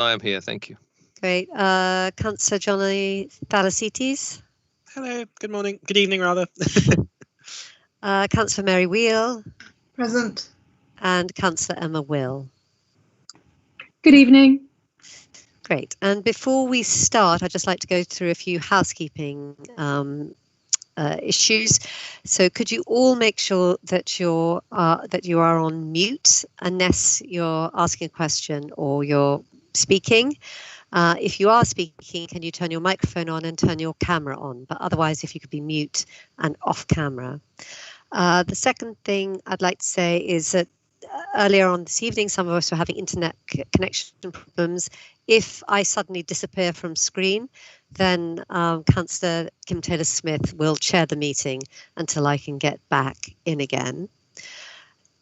I am here, thank you. Great. Councillor Johnny Thalasites. Hello, good morning, good evening rather. Councillor Mary Wheel. Present. And Councillor Emma Will. Good evening. Great. And before we start, I'd just like to go through a few housekeeping issues. So could you all make sure that you are on mute unless you're asking a question or you're speaking. If you are speaking, can you turn your microphone on and turn your camera on? But otherwise, if you could be mute and off camera. The second thing I'd like to say is that earlier on this evening, some of us were having internet connection problems. If I suddenly disappear from screen, then Councillor Kim Taylor-Smith will chair the meeting until I can get back in again.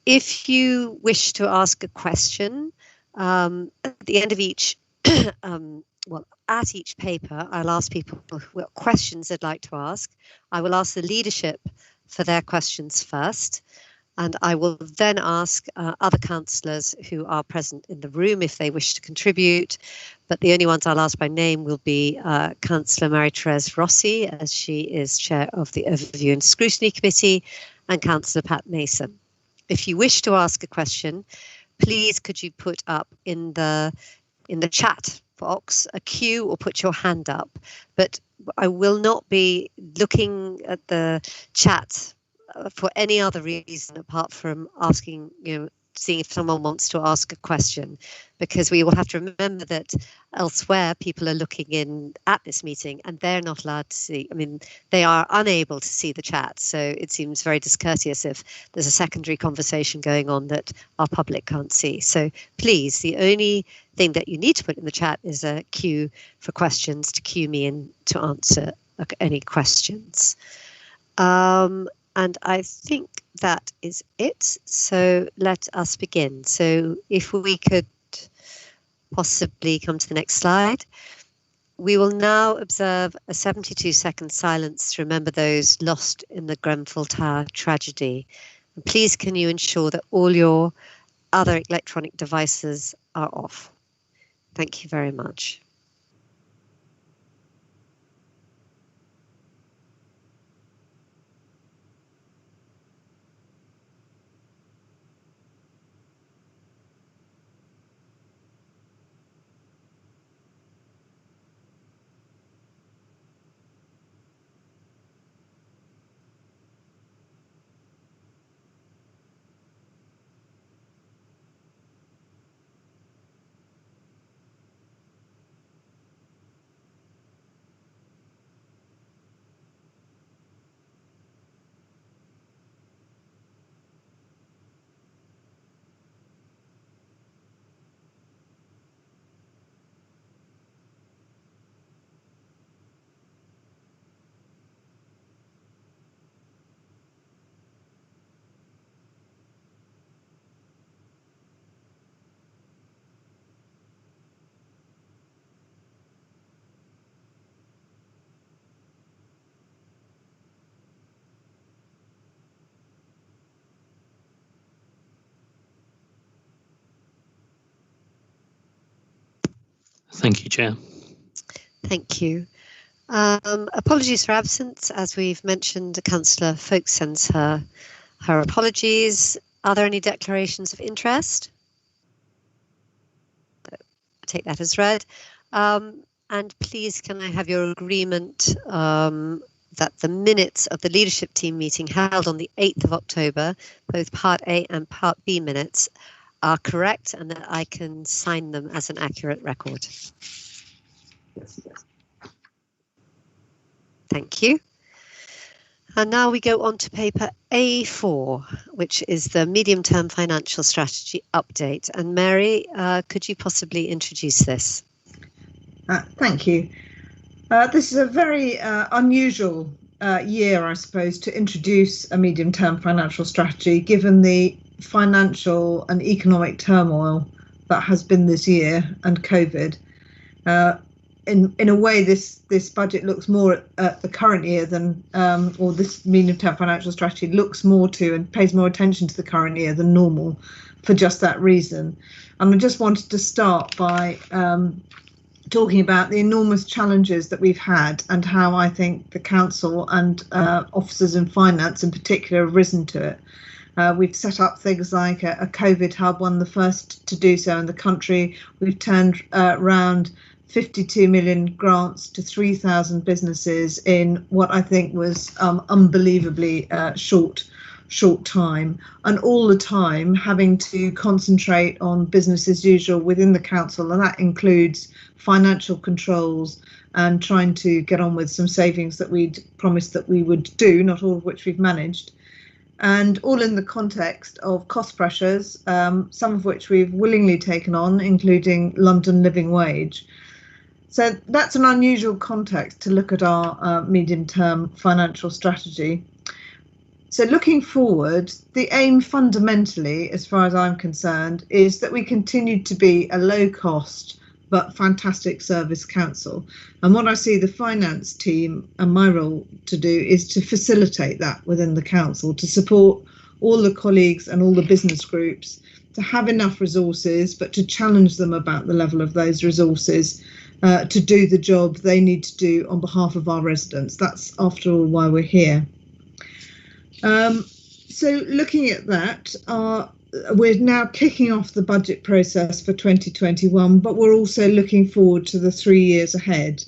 If you wish to ask a question, at the end of each, at each paper, I'll ask people what questions they'd like to ask. I will ask the leadership for their questions first. And I will then ask other councillors who are present in the room if they wish to contribute. But the only ones I'll ask by name will be Councillor Marie-Therese Rossi, as she is chair of the Overview and Scrutiny Committee, and Councillor Pat Mason. If you wish to ask a question, please could you put up in the chat box a Q or put your hand up. But I will not be looking at the chat for any other reason apart from asking, seeing if someone wants to ask a question, because we will have to remember that elsewhere people are looking in at this meeting and they're not allowed to see. I mean, they are unable to see the chat, so it seems very discourteous if there's a secondary conversation going on that our public can't see. So please, the only thing that you need to put in the chat is a queue for questions to queue me in to answer any questions. And I think that is it. So let us begin. So if we could possibly come to the next slide. We will now observe a 72-second silence to remember those lost in the Grenfell Tower tragedy. And please can you ensure that all your other electronic devices are off. Thank you very much. Thank you, Chair. Thank you. Apologies for absence. As we've mentioned, Councillor Folkes sends her apologies. Are there any declarations of interest? I take that as read. And please, can I have your agreement that the minutes of the leadership team meeting held on the 8th of October, both Part A and Part B minutes, are correct and that I can sign them as an accurate record? Yes. Thank you. And now we go on to paper A4, which is the medium-term financial strategy update. And Mary, could you possibly introduce this? Thank you. This is a very unusual year, I suppose, to introduce a medium-term financial strategy, given the financial and economic turmoil that has been this year and COVID. In a way, this budget looks more at the current year than, or this medium-term financial strategy looks more to and pays more attention to the current year than normal. for just that reason. And I just wanted to start by talking about the enormous challenges that we've had and how I think the council and officers in finance in particular have risen to it. We've set up things like a COVID hub, one of the first to do so in the country. We've turned around 52 million grants to 3,000 businesses in what I think was unbelievably short time, and all the time having to concentrate on business as usual within the council, and that includes financial controls and trying to get on with some savings that we'd promised that we would do, not all of which we've managed. And all in the context of cost pressures, some of which we've willingly taken on, including London living wage. So that's an unusual context to look at our medium-term financial strategy. So looking forward, the aim fundamentally, as far as I'm concerned, is that we continue to be a low-cost but fantastic service council. And what I see the finance team and my role to do is to facilitate that within the council, to support all the colleagues and all the business groups to have enough resources, but to challenge them about the level of those resources to do the job they need to do on behalf of our residents. That's, after all, why we're here. So looking at that, we're now kicking off the budget process for 2021, but we're also looking forward to the 3 years ahead.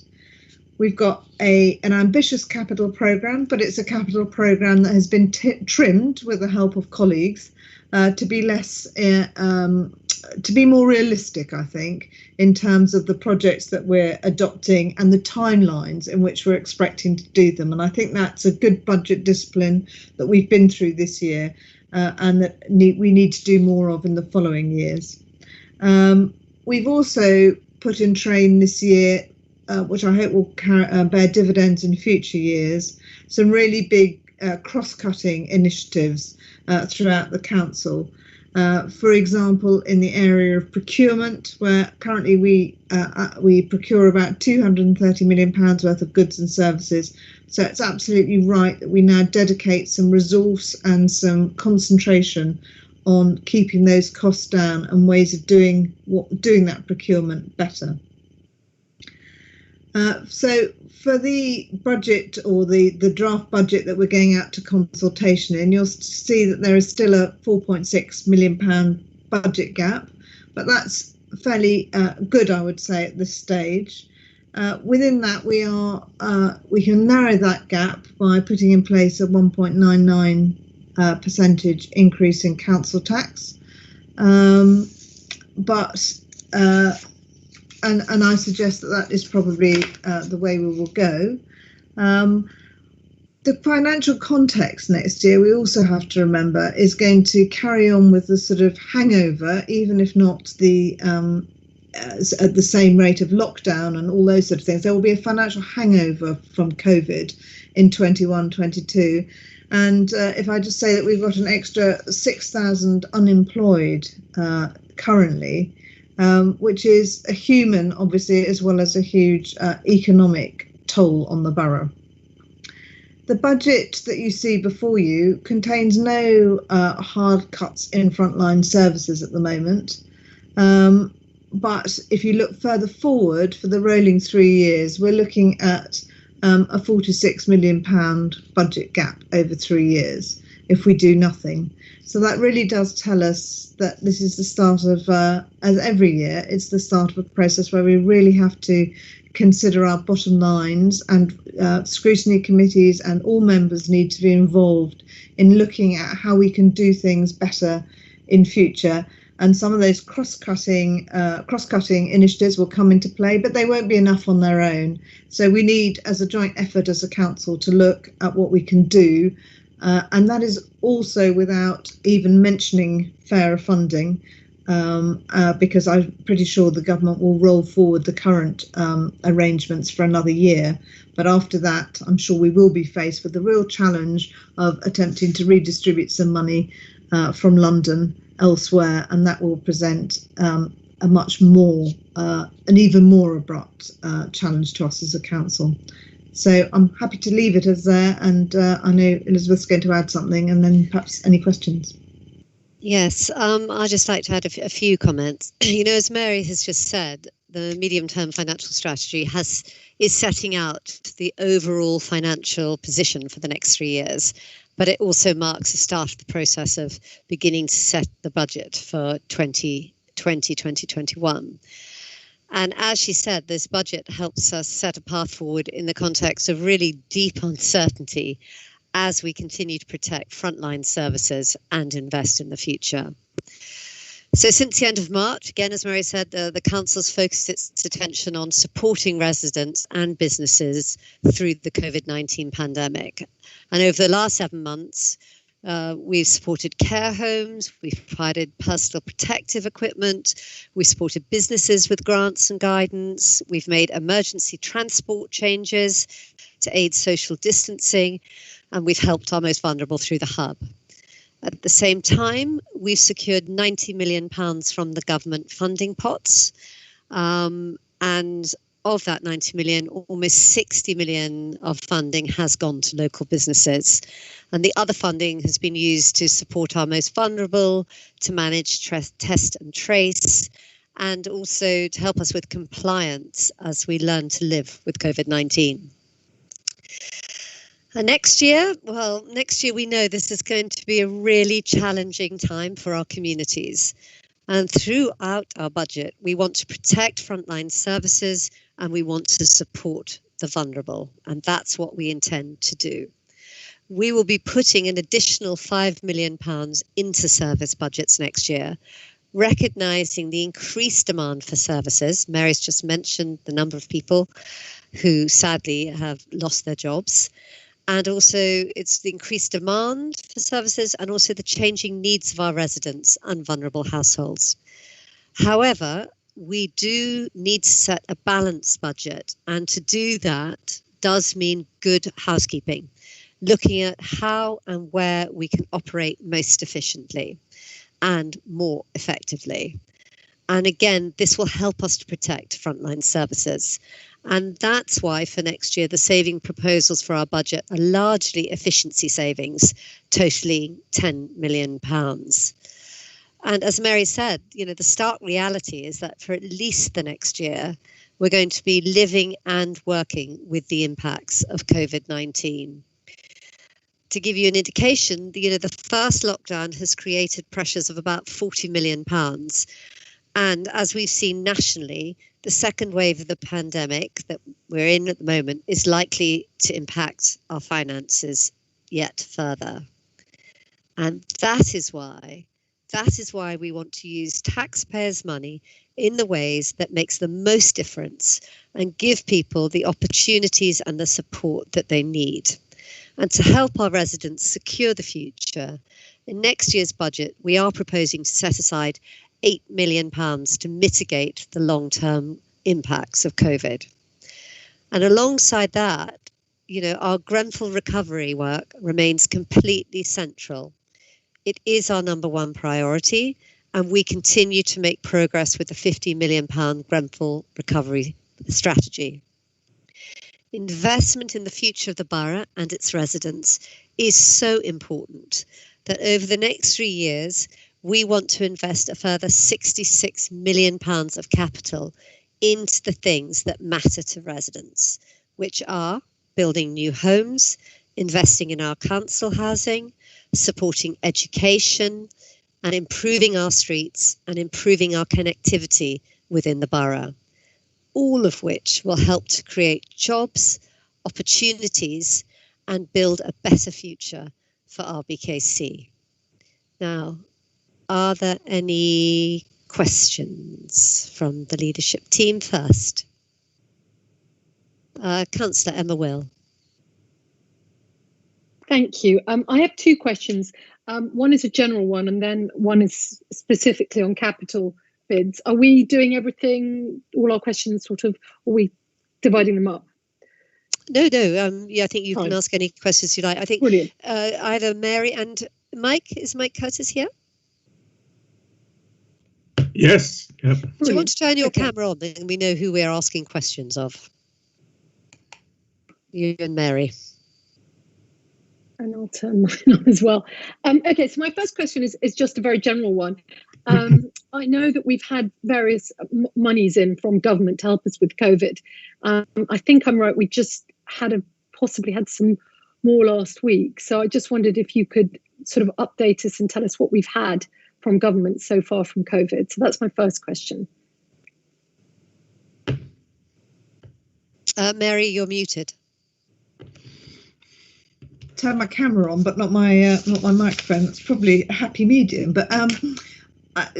We've got an ambitious capital programme, but it's a capital programme that has been trimmed with the help of colleagues to be less, to be more realistic, I think, in terms of the projects that we're adopting and the timelines in which we're expecting to do them. And I think that's a good budget discipline that we've been through this year. And that we need to do more of in the following years. We've also put in train this year, which I hope will bear dividends in future years, some really big cross-cutting initiatives throughout the council. For example, in the area of procurement, where currently we procure about £230 million worth of goods and services. So it's absolutely right that we now dedicate some resource and some concentration on keeping those costs down and ways of doing that procurement better. So for the budget, or the draft budget that we're going out to consultation in, you'll see that there is still a £4.6 million budget gap, but that's fairly good, I would say, at this stage. Within that, we can narrow that gap by putting in place a 1.99 percentage increase in council tax, and I suggest that is probably the way we will go. The financial context next year, we also have to remember, is going to carry on with the sort of hangover, even if not the at the same rate of lockdown and all those sort of things. There will be a financial hangover from COVID in 21-22. And if I just say that we've got an extra 6,000 unemployed currently, which is a human, obviously, as well as a huge economic toll on the borough. The budget that you see before you contains no hard cuts in frontline services at the moment. But if you look further forward for the rolling 3 years, we're looking at a £46 million budget gap over 3 years if we do nothing. So that really does tell us that this is the start of, as every year, it's the start of a process where we really have to consider our bottom lines, and scrutiny committees and all members need to be involved in looking at how we can do things better in future. And some of those cross-cutting initiatives will come into play, but they won't be enough on their own. So we need, as a joint effort as a council, to look at what we can do. And that is also without even mentioning fairer funding, because I'm pretty sure the government will roll forward the current arrangements for another year. But after that, I'm sure we will be faced with the real challenge of attempting to redistribute some money from London elsewhere, and that will present a much more, an even more abrupt challenge to us as a council. So I'm happy to leave it as there, and I know Elizabeth's going to add something, and then perhaps any questions. Yes, I'd just like to add a few comments. As Mary has just said, the medium-term financial strategy is setting out the overall financial position for the next 3 years, but it also marks the start of the process of beginning to set the budget for 2020-2021. And as she said, this budget helps us set a path forward in the context of really deep uncertainty as we continue to protect frontline services and invest in the future. So since the end of March, again, as Mary said, the Council's focused its attention on supporting residents and businesses through the COVID-19 pandemic. And over the last 7 months, we've supported care homes, we've provided personal protective equipment, we've supported businesses with grants and guidance, we've made emergency transport changes to aid social distancing, and we've helped our most vulnerable through the hub. At the same time, we've secured £90 million from the government funding pots, and of that 90 million, almost 60 million of funding has gone to local businesses. And the other funding has been used to support our most vulnerable, to manage test and trace, and also to help us with compliance as we learn to live with COVID-19. And next year we know this is going to be a really challenging time for our communities. And throughout our budget, we want to protect frontline services and we want to support the vulnerable. And that's what we intend to do. We will be putting an additional £5 million into service budgets next year, recognising the increased demand for services. Mary's just mentioned the number of people who sadly have lost their jobs. And also it's the increased demand for services and also the changing needs of our residents and vulnerable households. However, we do need to set a balanced budget, and to do that does mean good housekeeping, looking at how and where we can operate most efficiently and more effectively. And again, this will help us to protect frontline services. And that's why for next year, the saving proposals for our budget are largely efficiency savings, totaling £10 million. And as Mary said, the stark reality is that for at least the next year, we're going to be living and working with the impacts of COVID-19. To give you an indication, the first lockdown has created pressures of about £40 million. And as we've seen nationally, the second wave of the pandemic that we're in at the moment is likely to impact our finances yet further. And that is why we want to use taxpayers' money in the ways that makes the most difference and give people the opportunities and the support that they need. And to help our residents secure the future, in next year's budget, we are proposing to set aside £8 million to mitigate the long-term impacts of COVID. And alongside that, our Grenfell recovery work remains completely central. It is our number one priority, and we continue to make progress with the £50 million Grenfell recovery strategy. Investment in the future of the borough and its residents is so important that over the next 3 years, we want to invest a further £66 million of capital into the things that matter to residents, which are building new homes, investing in our council housing, supporting education, and improving our streets and improving our connectivity within the borough, all of which will help to create jobs, opportunities, and build a better future for RBKC. Now, are there any questions from the leadership team first? Councillor Emma Will. Thank you. I have two questions. One is a general one, and then one is specifically on capital bids. Are we doing everything, all our questions sort of, are we dividing them up? No. Yeah, I think you can ask any questions you like. I think either Mary and Mike. Is Mike Curtis here? Yes. Yep. Do you want to turn your camera on, and we know who we're asking questions of? You and Mary. and I'll turn mine on as well. Okay, so my first question is just a very general one. I know that we've had various monies in from government to help us with COVID. I think I'm right. We just possibly had some more last week. So I just wondered if you could sort of update us and tell us what we've had from government so far from COVID. So that's my first question. Mary, you're muted. Turn my camera on, but not my microphone. That's probably a happy medium. But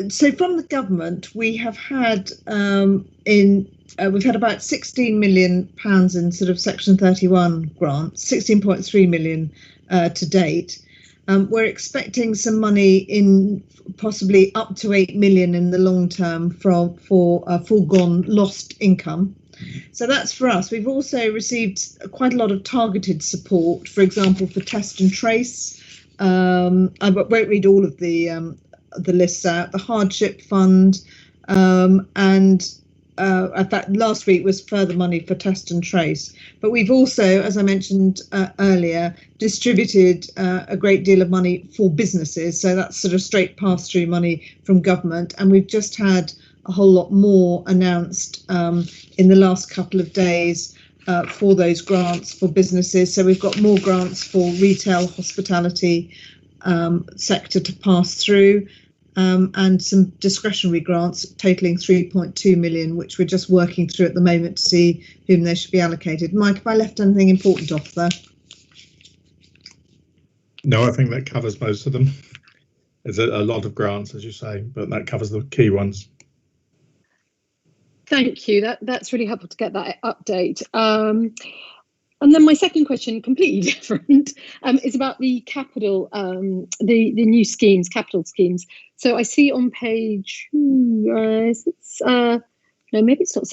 so from the government, we have had we've had about £16 million in sort of Section 31 grants, 16.3 million to date. We're expecting some money in possibly up to 8 million in the long term for foregone lost income. So that's for us. We've also received quite a lot of targeted support, for example, for test and trace. I won't read all of the lists out. The hardship fund, and in fact, last week was further money for test and trace. But we've also, as I mentioned earlier, distributed a great deal of money for businesses. So that's sort of straight pass-through money from government. And we've just had a whole lot more announced in the last couple of days for those grants for businesses. So we've got more grants for retail, hospitality sector to pass through, and some discretionary grants totaling 3.2 million, which we're just working through at the moment to see whom they should be allocated. Mike, have I left anything important off there? No, I think that covers most of them. There's a lot of grants, as you say, but that covers the key ones. Thank you. That's really helpful to get that update. And then my second question, completely different, is about the capital, the new schemes, capital schemes. So I see on page, no, maybe it's not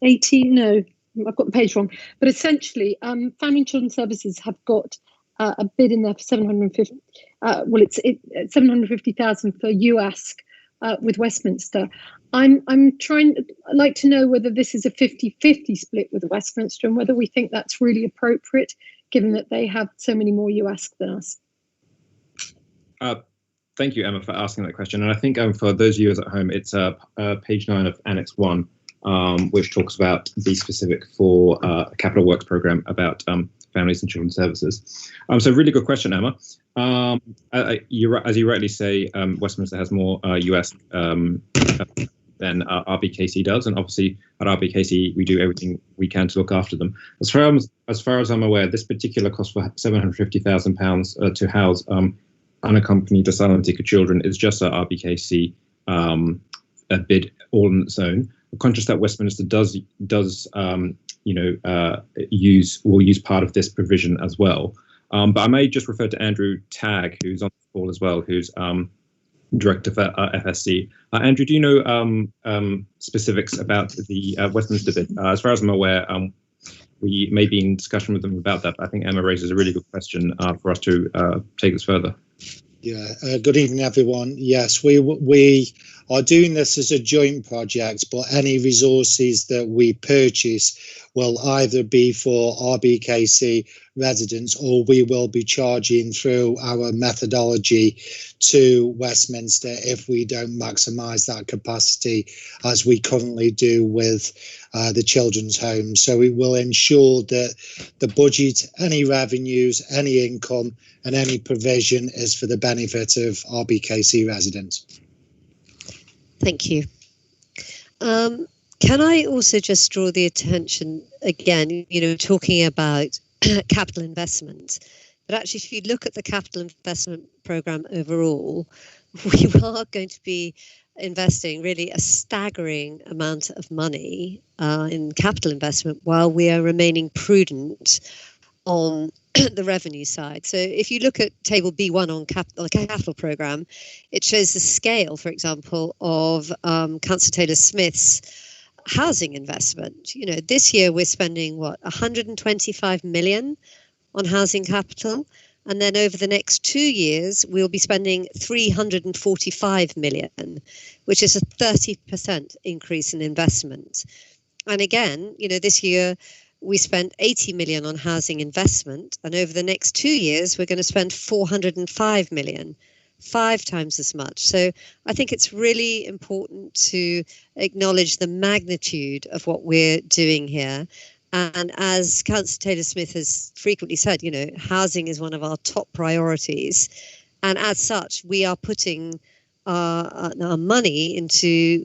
18. No, I've got the page wrong. But essentially, Family and Children's Services have got a bid in there for 750. It's 750,000 for UASC with Westminster. I'd like to know whether this is a 50-50 split with Westminster and whether we think that's really appropriate, given that they have so many more UASC than us. Thank you, Emma, for asking that question. And I think for those viewers at home, it's page 9 of Annex 1, which talks about the specific for a capital works program about families and children's services. So really good question, Emma. As you rightly say, Westminster has more UASC than RBKC does, and obviously at RBKC we do everything we can to look after them. As far as I'm aware, this particular cost for £750,000 to house unaccompanied asylum seeker children is just a RBKC a bid all on its own. I'm conscious that Westminster will use part of this provision as well. But I may just refer to Andrew Tagg, who's on the call as well, who's Director for FSC. Andrew, do you know specifics about the Westminster bid? As far as I'm aware, we may be in discussion with them about that. But I think Emma raises a really good question for us to take this further. Yeah, good evening, everyone. Yes, we are doing this as a joint project, but any resources that we purchase will either be for RBKC residents or we will be charging through our methodology to Westminster if we don't maximise that capacity as we currently do with the children's homes. So it will ensure that the budget, any revenues, any income and any provision is for the benefit of RBKC residents. Thank you. Can I also just draw the attention again, talking about capital investment, but actually if you look at the capital investment programme overall, we are going to be investing really a staggering amount of money in capital investment while we are remaining prudent on the revenue side. So if you look at table B1 on the capital programme, it shows the scale, for example, of Councillor Taylor-Smith's housing investment. This year we're spending 125 million on housing capital, and then over the next 2 years we'll be spending 345 million, which is a 30% increase in investment. And again, this year we spent 80 million on housing investment, and over the next 2 years, we're going to spend 405 million, 5 times as much. So I think it's really important to acknowledge the magnitude of what we're doing here. And as Councillor Taylor-Smith has frequently said, you know, housing is one of our top priorities. And as such, we are putting our money into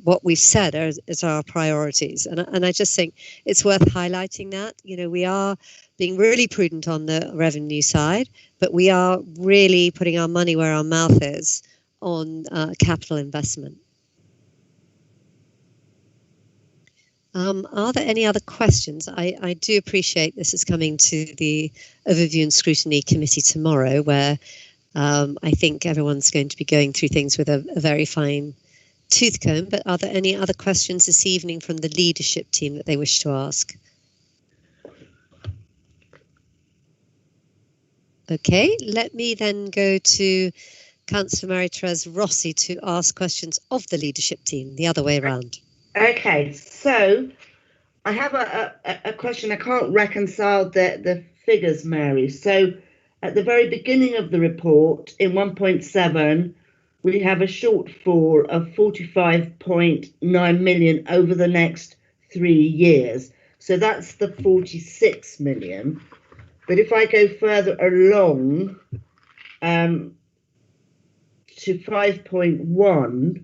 what we've said as our priorities. And I just think it's worth highlighting that. You know, we are being really prudent on the revenue side, but we are really putting our money where our mouth is on capital investment. Are there any other questions? I do appreciate this is coming to the Overview and Scrutiny Committee tomorrow, where I think everyone's going to be going through things with a very fine tooth comb. But are there any other questions this evening from the leadership team that they wish to ask? Okay, let me then go to Councillor Marie-Thérèse Rossi to ask questions of the leadership team, the other way around. Okay, so I have a question. I can't reconcile the figures, Mary. So at the very beginning of the report, in 1.7, we have a shortfall of 45.9 million over the next 3 years. So that's the 46 million. But if I go further along to 5.1,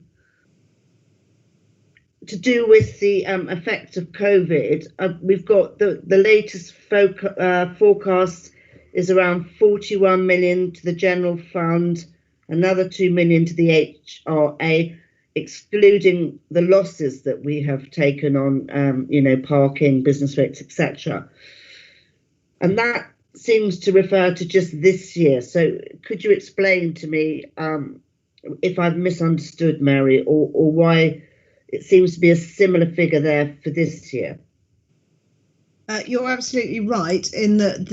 to do with the effects of COVID, we've got the latest forecast is around 41 million to the general fund, another 2 million to the HRA, excluding the losses that we have taken on, you know, parking, business rates, etc. And that seems to refer to just this year. So could you explain to me if I've misunderstood, Mary, or why it seems to be a similar figure there for this year? You're absolutely right in that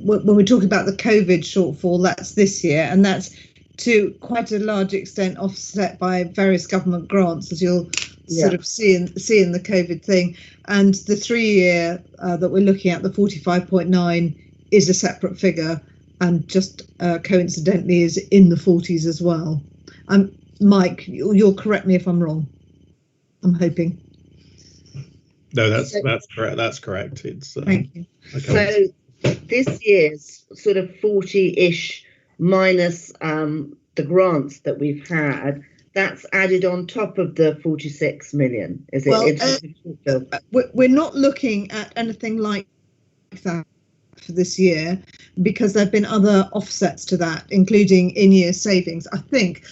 when we talk about the COVID shortfall, that's this year, and that's to quite a large extent offset by various government grants, as you'll sort of see in the COVID thing. And the 3-year that we're looking at, the 45.9, is a separate figure, and just coincidentally is in the 40s as well. Mike, you'll correct me if I'm wrong. I'm hoping. No, that's correct. That's correct. It's thank you. Okay. So this year's sort of 40-ish minus the grants that we've had, that's added on top of the 46 million, is it? Well, we're not looking at anything like that for this year, because there have been other offsets to that, including in-year savings. I think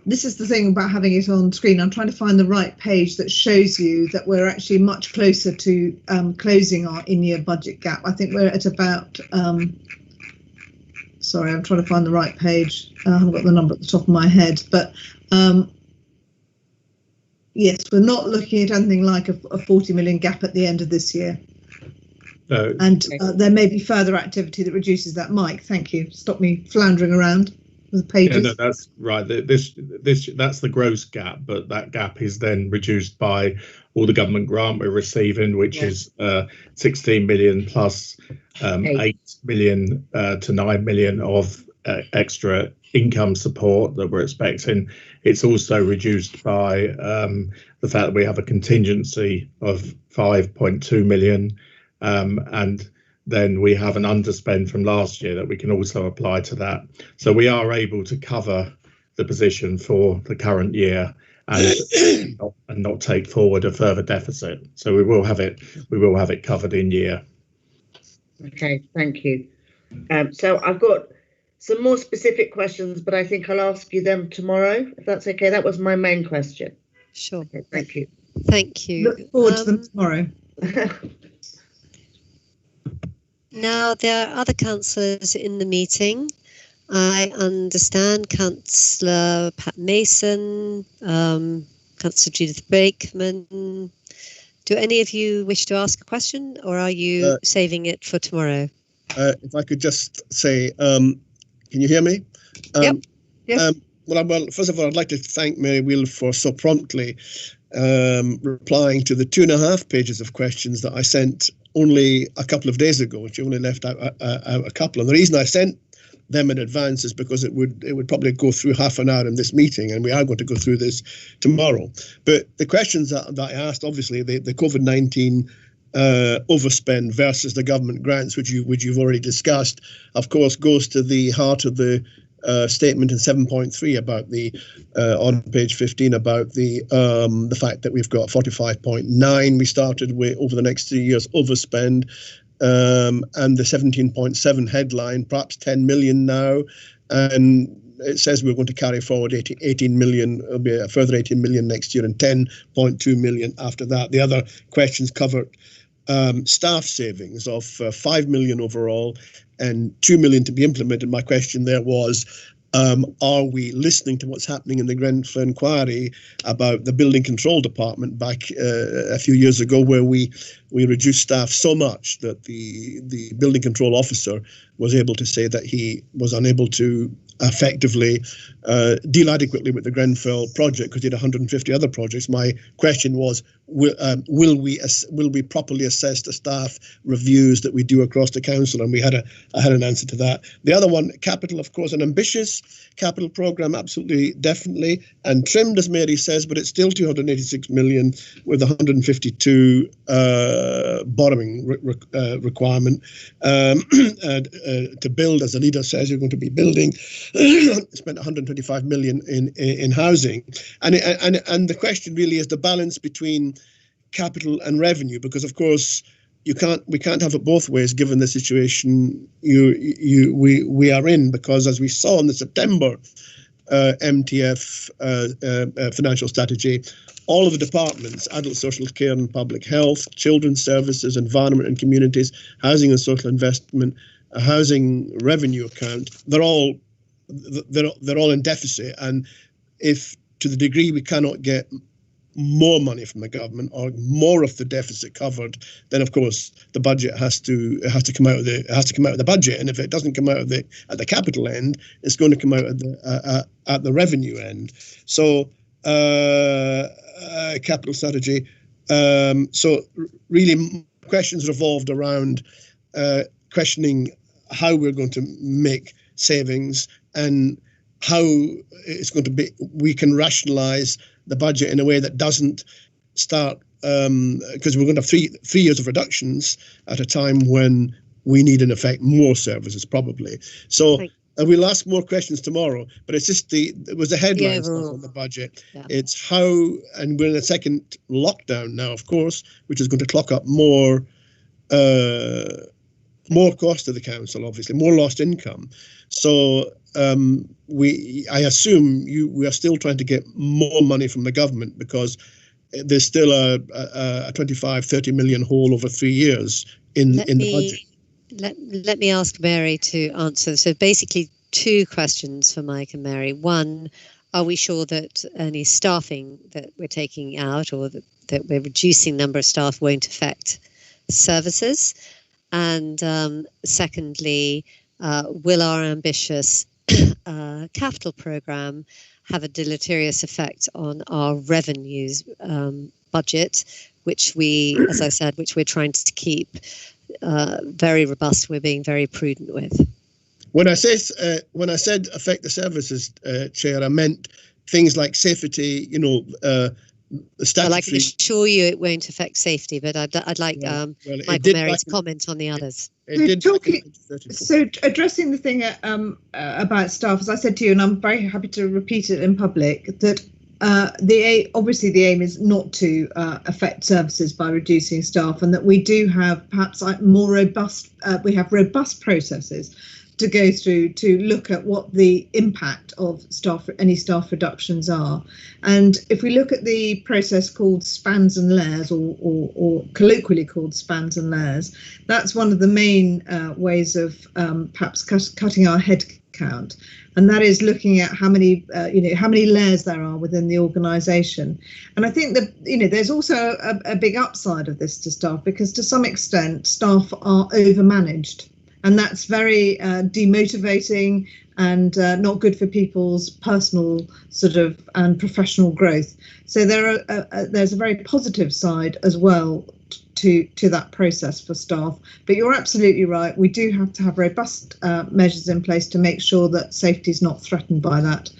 this is the thing about having it on screen. I'm trying to find the right page that shows you that we're actually much closer to closing our in-year budget gap. I think we're at about, sorry, I'm trying to find the right page. I haven't got the number at the top of my head, but yes, we're not looking at anything like a 40 million gap at the end of this year. No. And there may be further activity that reduces that. Mike, thank you. Stop me floundering around. The pages. Yeah, no, that's right. That's the gross gap, but that gap is then reduced by all the government grant we're receiving, which is 16 million plus 8 million to 9 million of extra income support that we're expecting. It's also reduced by the fact that we have a contingency of 5.2 million, and then we have an underspend from last year that we can also apply to that. So we are able to cover the position for the current year and not take forward a further deficit. So we will have it covered in year. Okay, thank you. So I've got some more specific questions, but I think I'll ask you them tomorrow, if that's okay. That was my main question. Sure. Okay, thank you. Thank you. Look forward to them tomorrow. Now, there are other councillors in the meeting. I understand Councillor Pat Mason, Councillor Judith Brakeman. Do any of you wish to ask a question, or are you saving it for tomorrow? If I could just say, can you hear me? Yep. Yes. Well, first of all, I'd like to thank Mary Wheeler for so promptly replying to the 2.5 pages of questions that I sent only a couple of days ago, which only left out a couple. And the reason I sent them in advance is because it would probably go through half an hour in this meeting, and we are going to go through this tomorrow. But the questions that I asked, obviously, the COVID-19 overspend versus the government grants, which you've already discussed, of course, goes to the heart of the statement in 7.3 about the on page 15 about the fact that we've got 45.9 we started with over the next 3 years overspend, and the 17.7 headline, perhaps 10 million now, and it says we're going to carry forward 18 million, it'll be a further 18 million next year and 10.2 million after that. The other questions covered staff savings of 5 million overall and 2 million to be implemented. My question there was, are we listening to what's happening in the Grenfell inquiry about the building control department back a few years ago, where we reduced staff so much that the building control officer was able to say that he was unable to effectively deal adequately with the Grenfell project because he had 150 other projects. My question was, will we properly assess the staff reviews that we do across the council? And I had an answer to that. The other one, capital, of course, an ambitious capital program, absolutely, definitely, and trimmed, as Mary says, but it's still 286 million with 152 borrowing requirement to build. As the leader says, you're going to be building. Spent 125 million in housing, and the question really is the balance between capital and revenue, because of course we can't have it both ways given the situation we are in, because as we saw in the September MTF financial strategy, all of the departments, adult social care and public health, children's services, environment and communities, housing and social investment, a housing revenue account, they're all in deficit. And if to the degree we cannot get more money from the government or more of the deficit covered, then of course the budget has to come out of the budget. And if it doesn't come out at the capital end, it's going to come out at the revenue end. So capital strategy. So really questions revolved around questioning how we're going to make savings and how it's going to be, we can rationalize the budget in a way that doesn't start, because we're going to have three years of reductions at a time when we need, in effect, more services, probably. So we'll ask more questions tomorrow, but it's just it was the headline stuff on the budget. Yeah. It's how, and we're in a second lockdown now, of course, which is going to clock up more cost to the council, obviously, more lost income. So I assume we are still trying to get more money from the government, because there's still a 25-30 million hole over 3 years in the budget. Let me ask Mary to answer. So basically 2 questions for Mike and Mary. One, are we sure that any staffing that we're taking out or that we're reducing number of staff won't affect services? And secondly, will our ambitious capital program have a deleterious effect on our revenues budget, which we, as I said, which we're trying to keep very robust. We're being very prudent with. When I said affect the services, Chair, I meant things like safety. Well, I can assure you it won't affect safety, but I'd like Michael Mary to comment on the others. So addressing the thing about staff, as I said to you, and I'm very happy to repeat it in public, that obviously the aim is not to affect services by reducing staff, and that we do have perhaps more robust, we have robust processes to go through to look at what the impact of any staff reductions are. And if we look at the process called spans and layers, or colloquially called spans and layers, that's one of the main ways of perhaps cutting our head count. And that is looking at how many layers there are within the organisation. And I think that there's also a big upside of this to staff, because to some extent staff are overmanaged. And that's very demotivating, and not good for people's personal sort of and professional growth. So there's a very positive side as well to that process for staff. But you're absolutely right. We do have to have robust measures in place to make sure that safety is not threatened by that.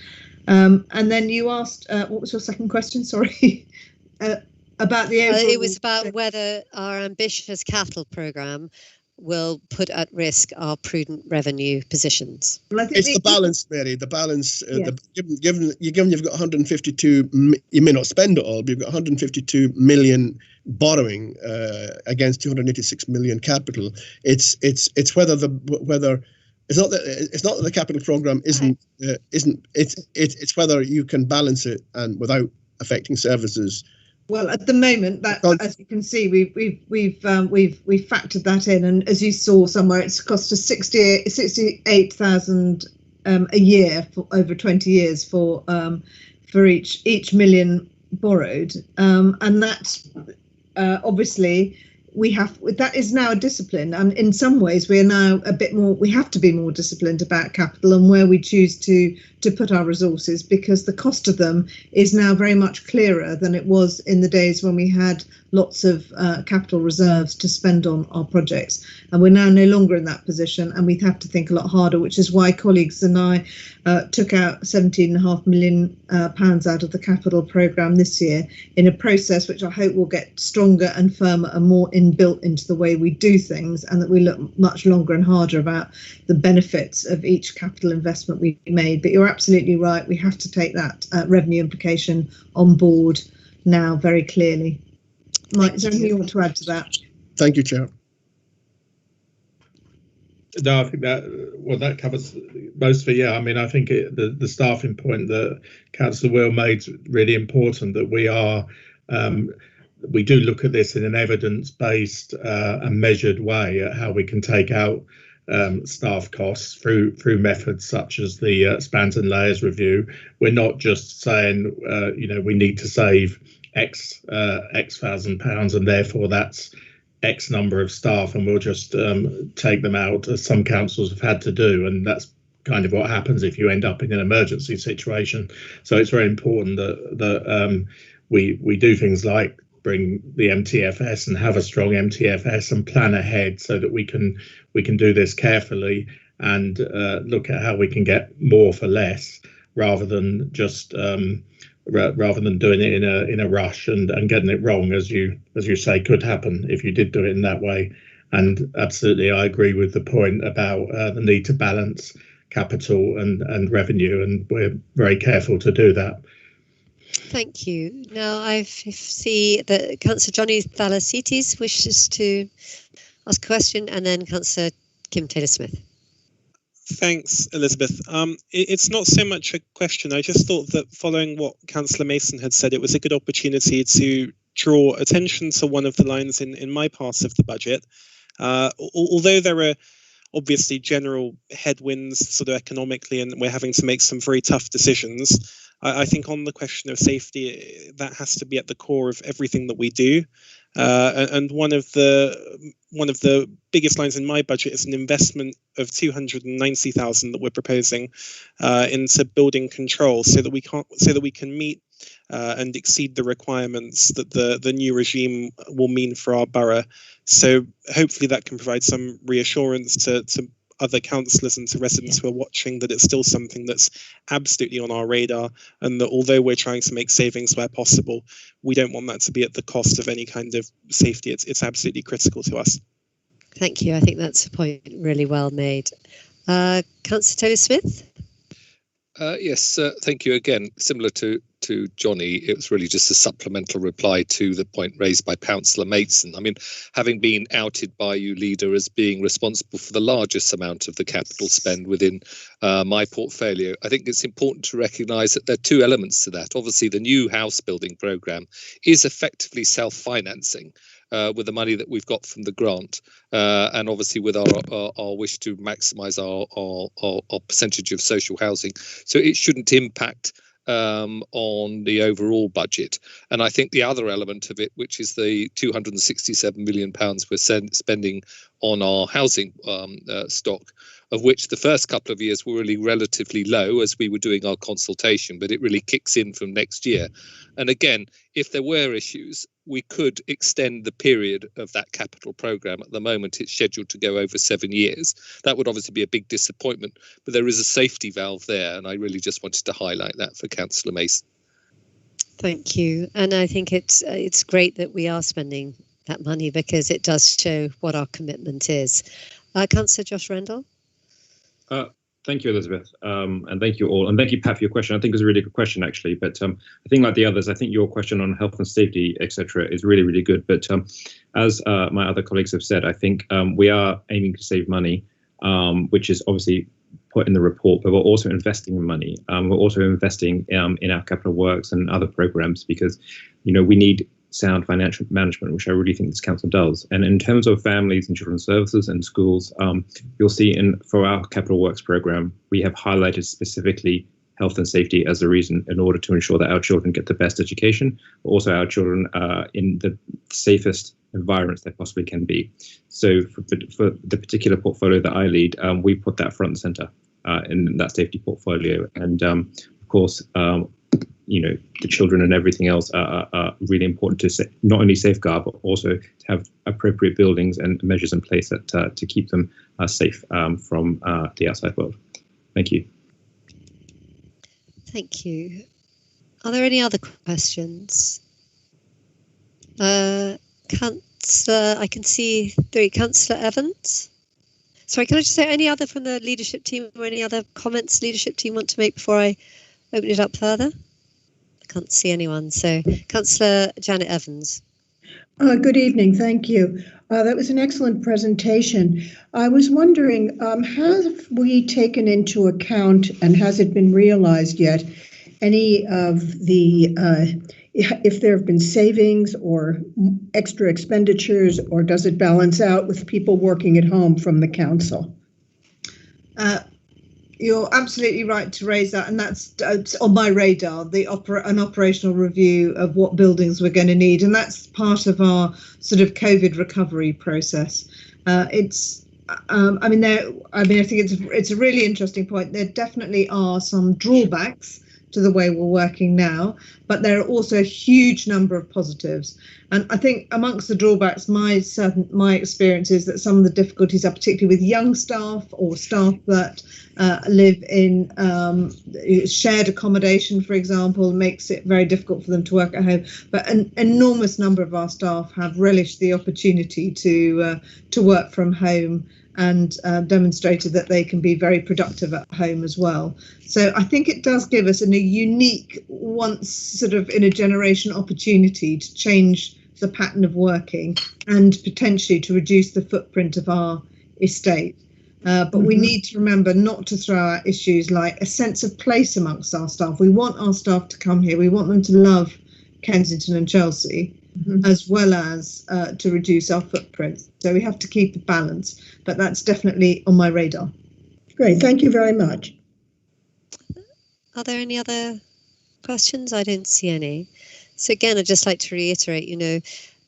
And then you asked, what was your second question? Sorry. About the overall... It was about whether our ambitious capital programme will put at risk our prudent revenue positions. Well, it's the balance, Mary. The balance. Given you've got 152, you may not spend it all, but you've got 152 million borrowing against 286 million capital. It's whether it's not that the capital program isn't. It's whether you can balance it and without affecting services. Well, at the moment, that, as you can see, we've factored that in, and as you saw somewhere, it's cost us 68,000 a year for over 20 years for each million borrowed, and that's obviously that is now a discipline, and in some ways we are now a bit more. We have to be more disciplined about capital and where we choose to put our resources, because the cost of them is now very much clearer than it was in the days when we had lots of capital reserves to spend on our projects, and we're now no longer in that position, and we have to think a lot harder, which is why colleagues and I took out £17.5 million out of the capital programme this year in a process which I hope will get stronger and firmer and more inbuilt into the way we do things, and that we look much longer and harder about the benefits of each capital investment we made. But you're absolutely right, we have to take that revenue implication on board now very clearly. Mike, is there anything you want to add to that? Thank you, Chair. No, I think that covers most of it. Yeah, I mean, I think the staffing point that Councillor Will made is really important, that we do look at this in an evidence-based and measured way at how we can take out staff costs through methods such as the spans and layers review. We're not just saying we need to save X thousand pounds and therefore that's X number of staff and we'll just take them out, as some councils have had to do, and that's kind of what happens if you end up in an emergency situation. So it's very important that we do things like bring the MTFS and have a strong MTFS and plan ahead so that we can do this carefully and look at how we can get more for less, rather than just rather than doing it in a rush and getting it wrong, as you say could happen if you did do it in that way. And absolutely, I agree with the point about the need to balance capital and revenue, and we're very careful to do that. Thank you. Now I see that Councillor Johnny Thalasitis wishes to ask a question, and then Councillor Kim Taylor-Smith. Thanks, Elizabeth. It's not so much a question. I just thought that following what Councillor Mason had said, it was a good opportunity to draw attention to one of the lines in my part of the budget. Although there are obviously general headwinds sort of economically, and we're having to make some very tough decisions, I think on the question of safety, that has to be at the core of everything that we do. And one of the biggest lines in my budget is an investment of 290,000 that we're proposing into building control, so that we can meet and exceed the requirements that the new regime will mean for our borough. So hopefully that can provide some reassurance to other councillors and to residents who are watching that it's still something that's absolutely on our radar, and that although we're trying to make savings where possible, we don't want that to be at the cost of any kind of safety. It's absolutely critical to us. Thank you. I think that's a point really well made. Councillor Taylor-Smith? Yes, thank you again. Similar to Johnny, it was really just a supplemental reply to the point raised by Councillor Mason. I mean, having been outed by you, Leader, as being responsible for the largest amount of the capital spend within my portfolio, I think it's important to recognise that there are two elements to that. Obviously, the new house building programme is effectively self-financing with the money that we've got from the grant, and obviously with our wish to maximise our percentage of social housing. So it shouldn't impact on the overall budget. And I think the other element of it, which is the £267 million we're spending on our housing stock, of which the first couple of years were really relatively low as we were doing our consultation, but it really kicks in from next year. And again, if there were issues, we could extend the period of that capital programme. At the moment, it's scheduled to go over 7 years. That would obviously be a big disappointment, but there is a safety valve there, and I really just wanted to highlight that for Councillor Mason. Thank you. And I think it's great that we are spending that money, because it does show what our commitment is. Councillor Josh Rendell? Thank you, Elizabeth, and thank you all, and thank you, Pat, for your question. I think it was a really good question, actually. But I think, like the others, I think your question on health and safety, etc., is really, really good. But as my other colleagues have said, I think we are aiming to save money, which is obviously put in the report. But we're also investing in money. We're also investing in our capital works and other programs, because we need sound financial management, which I really think this council does. And in terms of families and children's services and schools, you'll see for our capital works program, we have highlighted specifically health and safety as a reason, in order to ensure that our children get the best education, but also our children in the safest environments they possibly can be. So for the particular portfolio that I lead, we put that front and center in that safety portfolio. And of course, the children and everything else are really important to not only safeguard, but also to have appropriate buildings and measures in place to keep them safe from the outside world. Thank you. Thank you. Are there any other questions? Councillor, I can see 3. Councillor Evans? Sorry, can I just say any other from the leadership team, or any other comments leadership team want to make before I open it up further? I can't see anyone. So Councillor Janet Evans. Good evening. Thank you. That was an excellent presentation. I was wondering, have we taken into account, and has it been realized yet, any of the, if there have been savings or extra expenditures, or does it balance out with people working at home from the council? You're absolutely right to raise that, and that's on my radar, an operational review of what buildings we're going to need, and that's part of our sort of COVID recovery process. I think it's a really interesting point. There definitely are some drawbacks to the way we're working now, but there are also a huge number of positives. And I think amongst the drawbacks, my experience is that some of the difficulties are particularly with young staff, or staff that live in shared accommodation, for example, makes it very difficult for them to work at home. But an enormous number of our staff have relished the opportunity to work from home, and demonstrated that they can be very productive at home as well. So I think it does give us a unique, once sort of in a generation opportunity to change the pattern of working, and potentially to reduce the footprint of our estate. But we need to remember not to throw out issues like a sense of place amongst our staff. We want our staff to come here. We want them to love Kensington and Chelsea, as well as to reduce our footprint. So we have to keep a balance, but that's definitely on my radar. Great, thank you very much. Are there any other questions? I don't see any. So again, I'd just like to reiterate,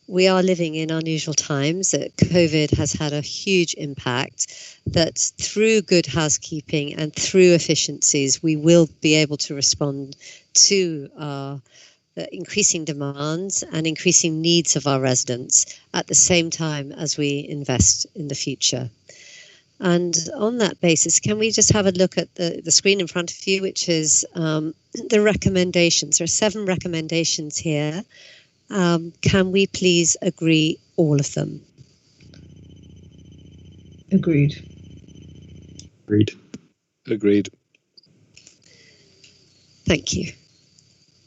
we are living in unusual times, that COVID has had a huge impact, that through good housekeeping and through efficiencies, we will be able to respond to the increasing demands and increasing needs of our residents at the same time as we invest in the future. And on that basis, can we just have a look at the screen in front of you, which is the recommendations. There are 7 recommendations here. Can we please agree all of them? Agreed. Agreed. Thank you.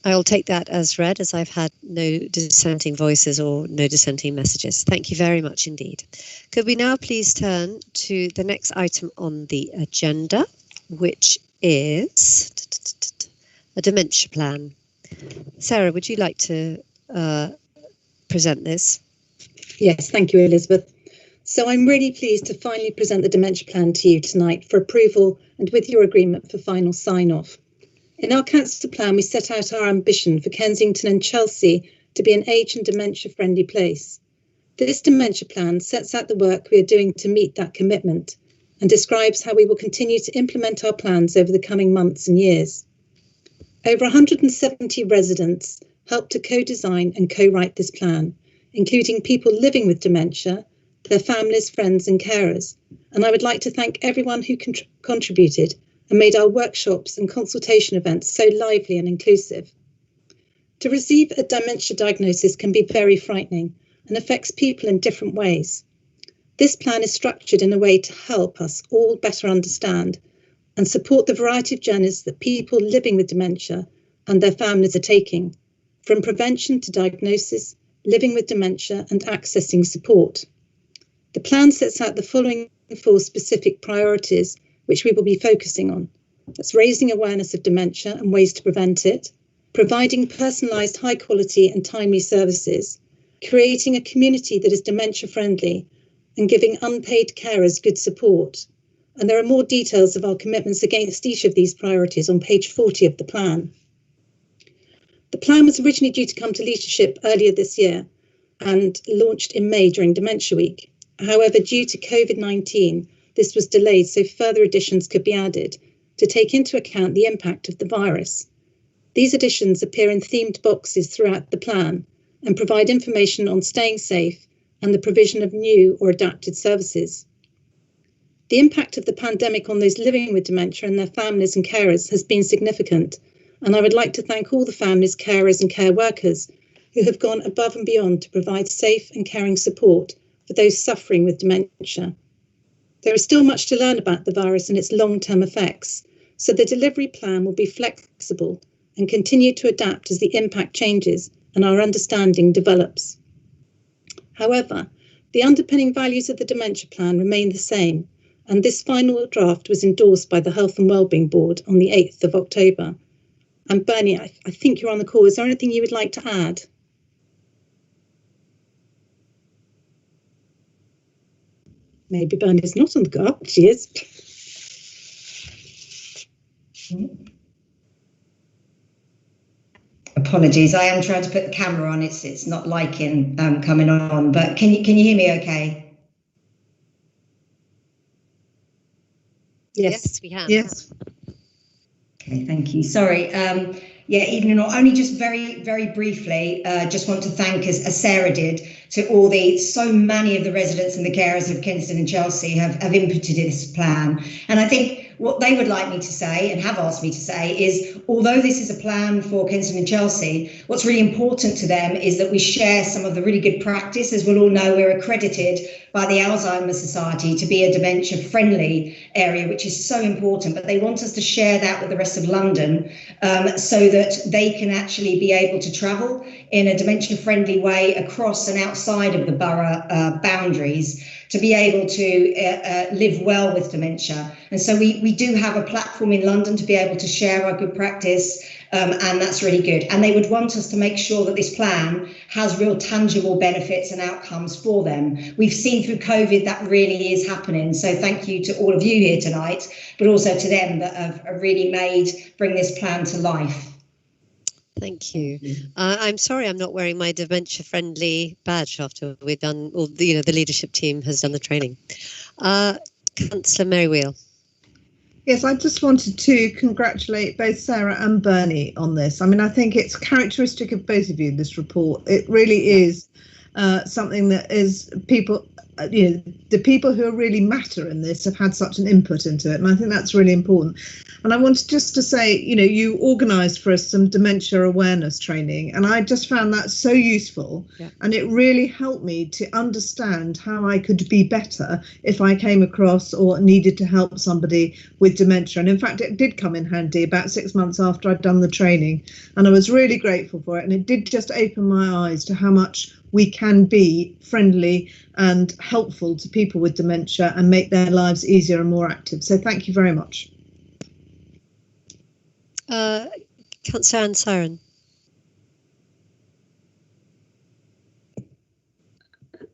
I will take that as read, as I've had no dissenting voices or no dissenting messages. Thank you very much indeed. Could we now please turn to the next item on the agenda, which is a dementia plan. Sarah, would you like to present this? Yes, thank you, Elizabeth. So I'm really pleased to finally present the dementia plan to you tonight for approval and with your agreement for final sign-off. In our cancer plan, we set out our ambition for Kensington and Chelsea to be an age and dementia-friendly place. This dementia plan sets out the work we are doing to meet that commitment and describes how we will continue to implement our plans over the coming months and years. Over 170 residents helped to co-design and co-write this plan, including people living with dementia, their families, friends and carers. And I would like to thank everyone who contributed and made our workshops and consultation events so lively and inclusive. To receive a dementia diagnosis can be very frightening and affects people in different ways. This plan is structured in a way to help us all better understand and support the variety of journeys that people living with dementia and their families are taking, from prevention to diagnosis, living with dementia and accessing support. The plan sets out the following 4 specific priorities which we will be focusing on. That's raising awareness of dementia and ways to prevent it, providing personalised, high quality and timely services, creating a community that is dementia friendly, and giving unpaid carers good support. And there are more details of our commitments against each of these priorities on page 40 of the plan. The plan was originally due to come to leadership earlier this year and launched in May during Dementia Week. However, due to COVID-19, this was delayed so further additions could be added to take into account the impact of the virus. These additions appear in themed boxes throughout the plan and provide information on staying safe and the provision of new or adapted services. The impact of the pandemic on those living with dementia and their families and carers has been significant, and I would like to thank all the families, carers and care workers who have gone above and beyond to provide safe and caring support for those suffering with dementia. There is still much to learn about the virus and its long-term effects, so the delivery plan will be flexible and continue to adapt as the impact changes and our understanding develops. However, the underpinning values of the dementia plan remain the same, and this final draft was endorsed by the Health and Wellbeing Board on the 8th of October. And Bernie, I think you're on the call. Is there anything you would like to add? Maybe Bernie's not on the call. She is. Apologies, I am trying to put the camera on. It's not liking coming on, but can you hear me okay? Yes, we have. Yes. Okay, thank you. Sorry. Yeah, evening all. Only just very, very briefly, just want to thank, as Sarah did, to so many of the residents and the carers of Kensington and Chelsea have inputted this plan. And I think what they would like me to say and have asked me to say is, although this is a plan for Kensington and Chelsea, what's really important to them is that we share some of the really good practice. As we'll all know, we're accredited by the Alzheimer's Society to be a dementia-friendly area, which is so important. But they want us to share that with the rest of London so that they can actually be able to travel in a dementia-friendly way across and outside of the borough boundaries to be able to live well with dementia. And so we do have a platform in London to be able to share our good practice, and that's really good. And they would want us to make sure that this plan has real tangible benefits and outcomes for them. We've seen through COVID that really is happening. So thank you to all of you here tonight, but also to them that have really bring this plan to life. Thank you. I'm sorry I'm not wearing my dementia-friendly badge after we've done, or the leadership team has done the training. Councillor Mary Wheel. Yes, I just wanted to congratulate both Sarah and Bernie on this. I mean, I think it's characteristic of both of you, this report. It really is something that is people, the people who really matter in this have had such an input into it. And I think that's really important. And I wanted just to say, you organised for us some dementia awareness training, and I just found that so useful. Yeah. And it really helped me to understand how I could be better if I came across or needed to help somebody with dementia. And in fact, it did come in handy about 6 months after I'd done the training, and I was really grateful for it. And it did just open my eyes to how much we can be friendly and helpful to people with dementia and make their lives easier and more active. So thank you very much. Councillor Anne Siren.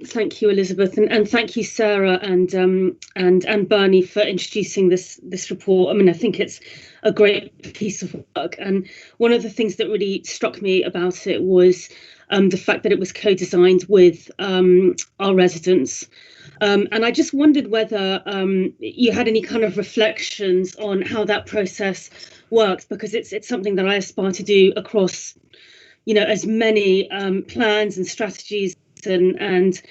Thank you, Elizabeth, and thank you, Sarah and Bernie, for introducing this report. I mean, I think it's a great piece of work, and one of the things that really struck me about it was the fact that it was co-designed with our residents. And I just wondered whether you had any kind of reflections on how that process works, because it's something that I aspire to do across, as many plans and strategies and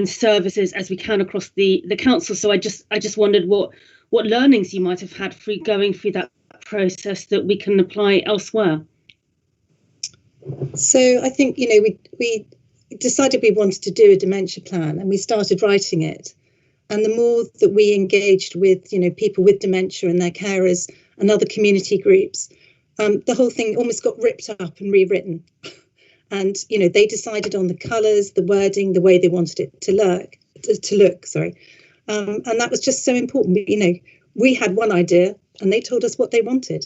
services as we can across the council. So I just wondered what learnings you might have had through going through that process that we can apply elsewhere. So I think, we decided we wanted to do a dementia plan, and we started writing it. And the more that we engaged with, people with dementia and their carers and other community groups, the whole thing almost got ripped up and rewritten. And, they decided on the colours, the wording, the way they wanted it to look. And that was just so important. We had one idea and they told us what they wanted.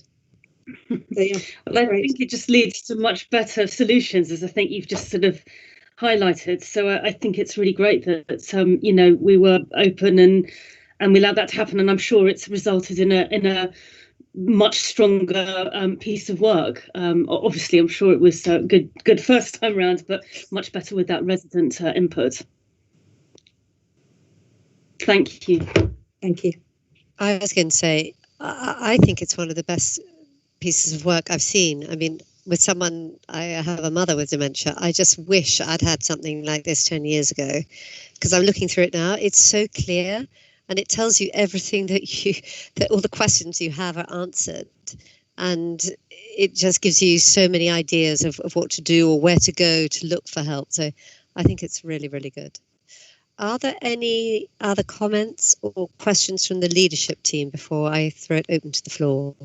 So, yeah, well, I think it just leads to much better solutions, as I think you've just sort of highlighted. So I think it's really great that, we were open and we allowed that to happen. And I'm sure it's resulted in a much stronger piece of work. Obviously, I'm sure it was good first time round, but much better with that resident input. Thank you. Thank you. I was going to say, I think it's one of the best pieces of work I've seen. I mean, with someone, I have a mother with dementia. I just wish I'd had something like this 10 years ago, because I'm looking through it now. It's so clear. And it tells you everything that all the questions you have are answered. And it just gives you so many ideas of what to do or where to go to look for help. So I think it's really, really good. Are there any other comments or questions from the leadership team before I throw it open to the floor?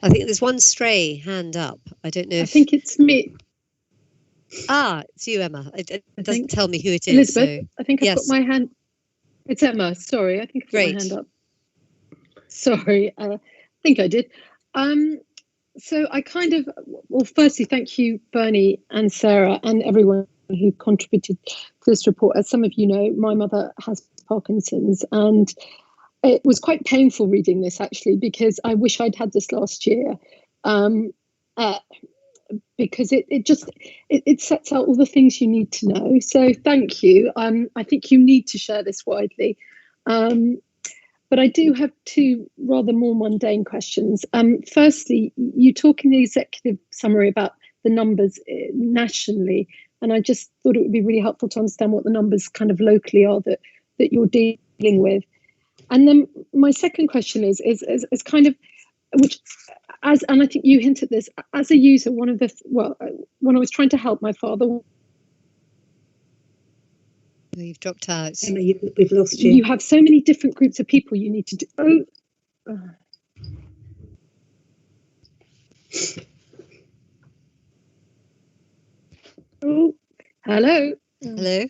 I think there's one stray hand up. I don't know. I think it's me. It's you, Emma. It doesn't tell me who it is. Elizabeth, so. I think I've got my hand. It's Emma. Sorry, I think I've got my hand up. Sorry, I think I did. So I firstly, thank you, Bernie and Sarah and everyone who contributed to this report. As some of you know, my mother has Parkinson's, and it was quite painful reading this, actually, because I wish I'd had this last year. Because it sets out all the things you need to know. So thank you. I think you need to share this widely. But I do have two rather more mundane questions. Firstly, you talk in the executive summary about the numbers nationally, and I just thought it would be really helpful to understand what the numbers kind of locally are that you're dealing with. And then my second question is kind of, and I think you hinted this, as a user, when I was trying to help my father. You've dropped out. Emma, we've lost you. You have so many different groups of people you need to do. Oh, hello. Hello.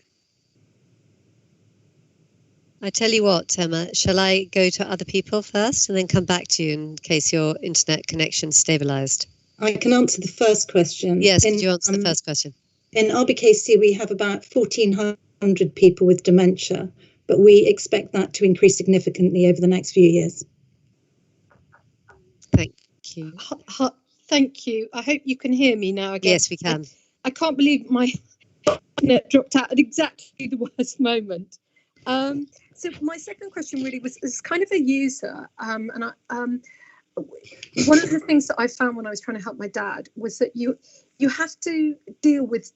I tell you what, Emma, shall I go to other people first and then come back to you in case your internet connection's stabilised? I can answer the first question. Yes, could you answer the first question? In RBKC, we have about 1,400 people with dementia, but we expect that to increase significantly over the next few years. Thank you. Thank you. I hope you can hear me now again. Yes, we can. I can't believe my internet dropped out at exactly the worst moment. So my second question really was kind of a user, and one of the things that I found when I was trying to help my dad was that you have to deal with,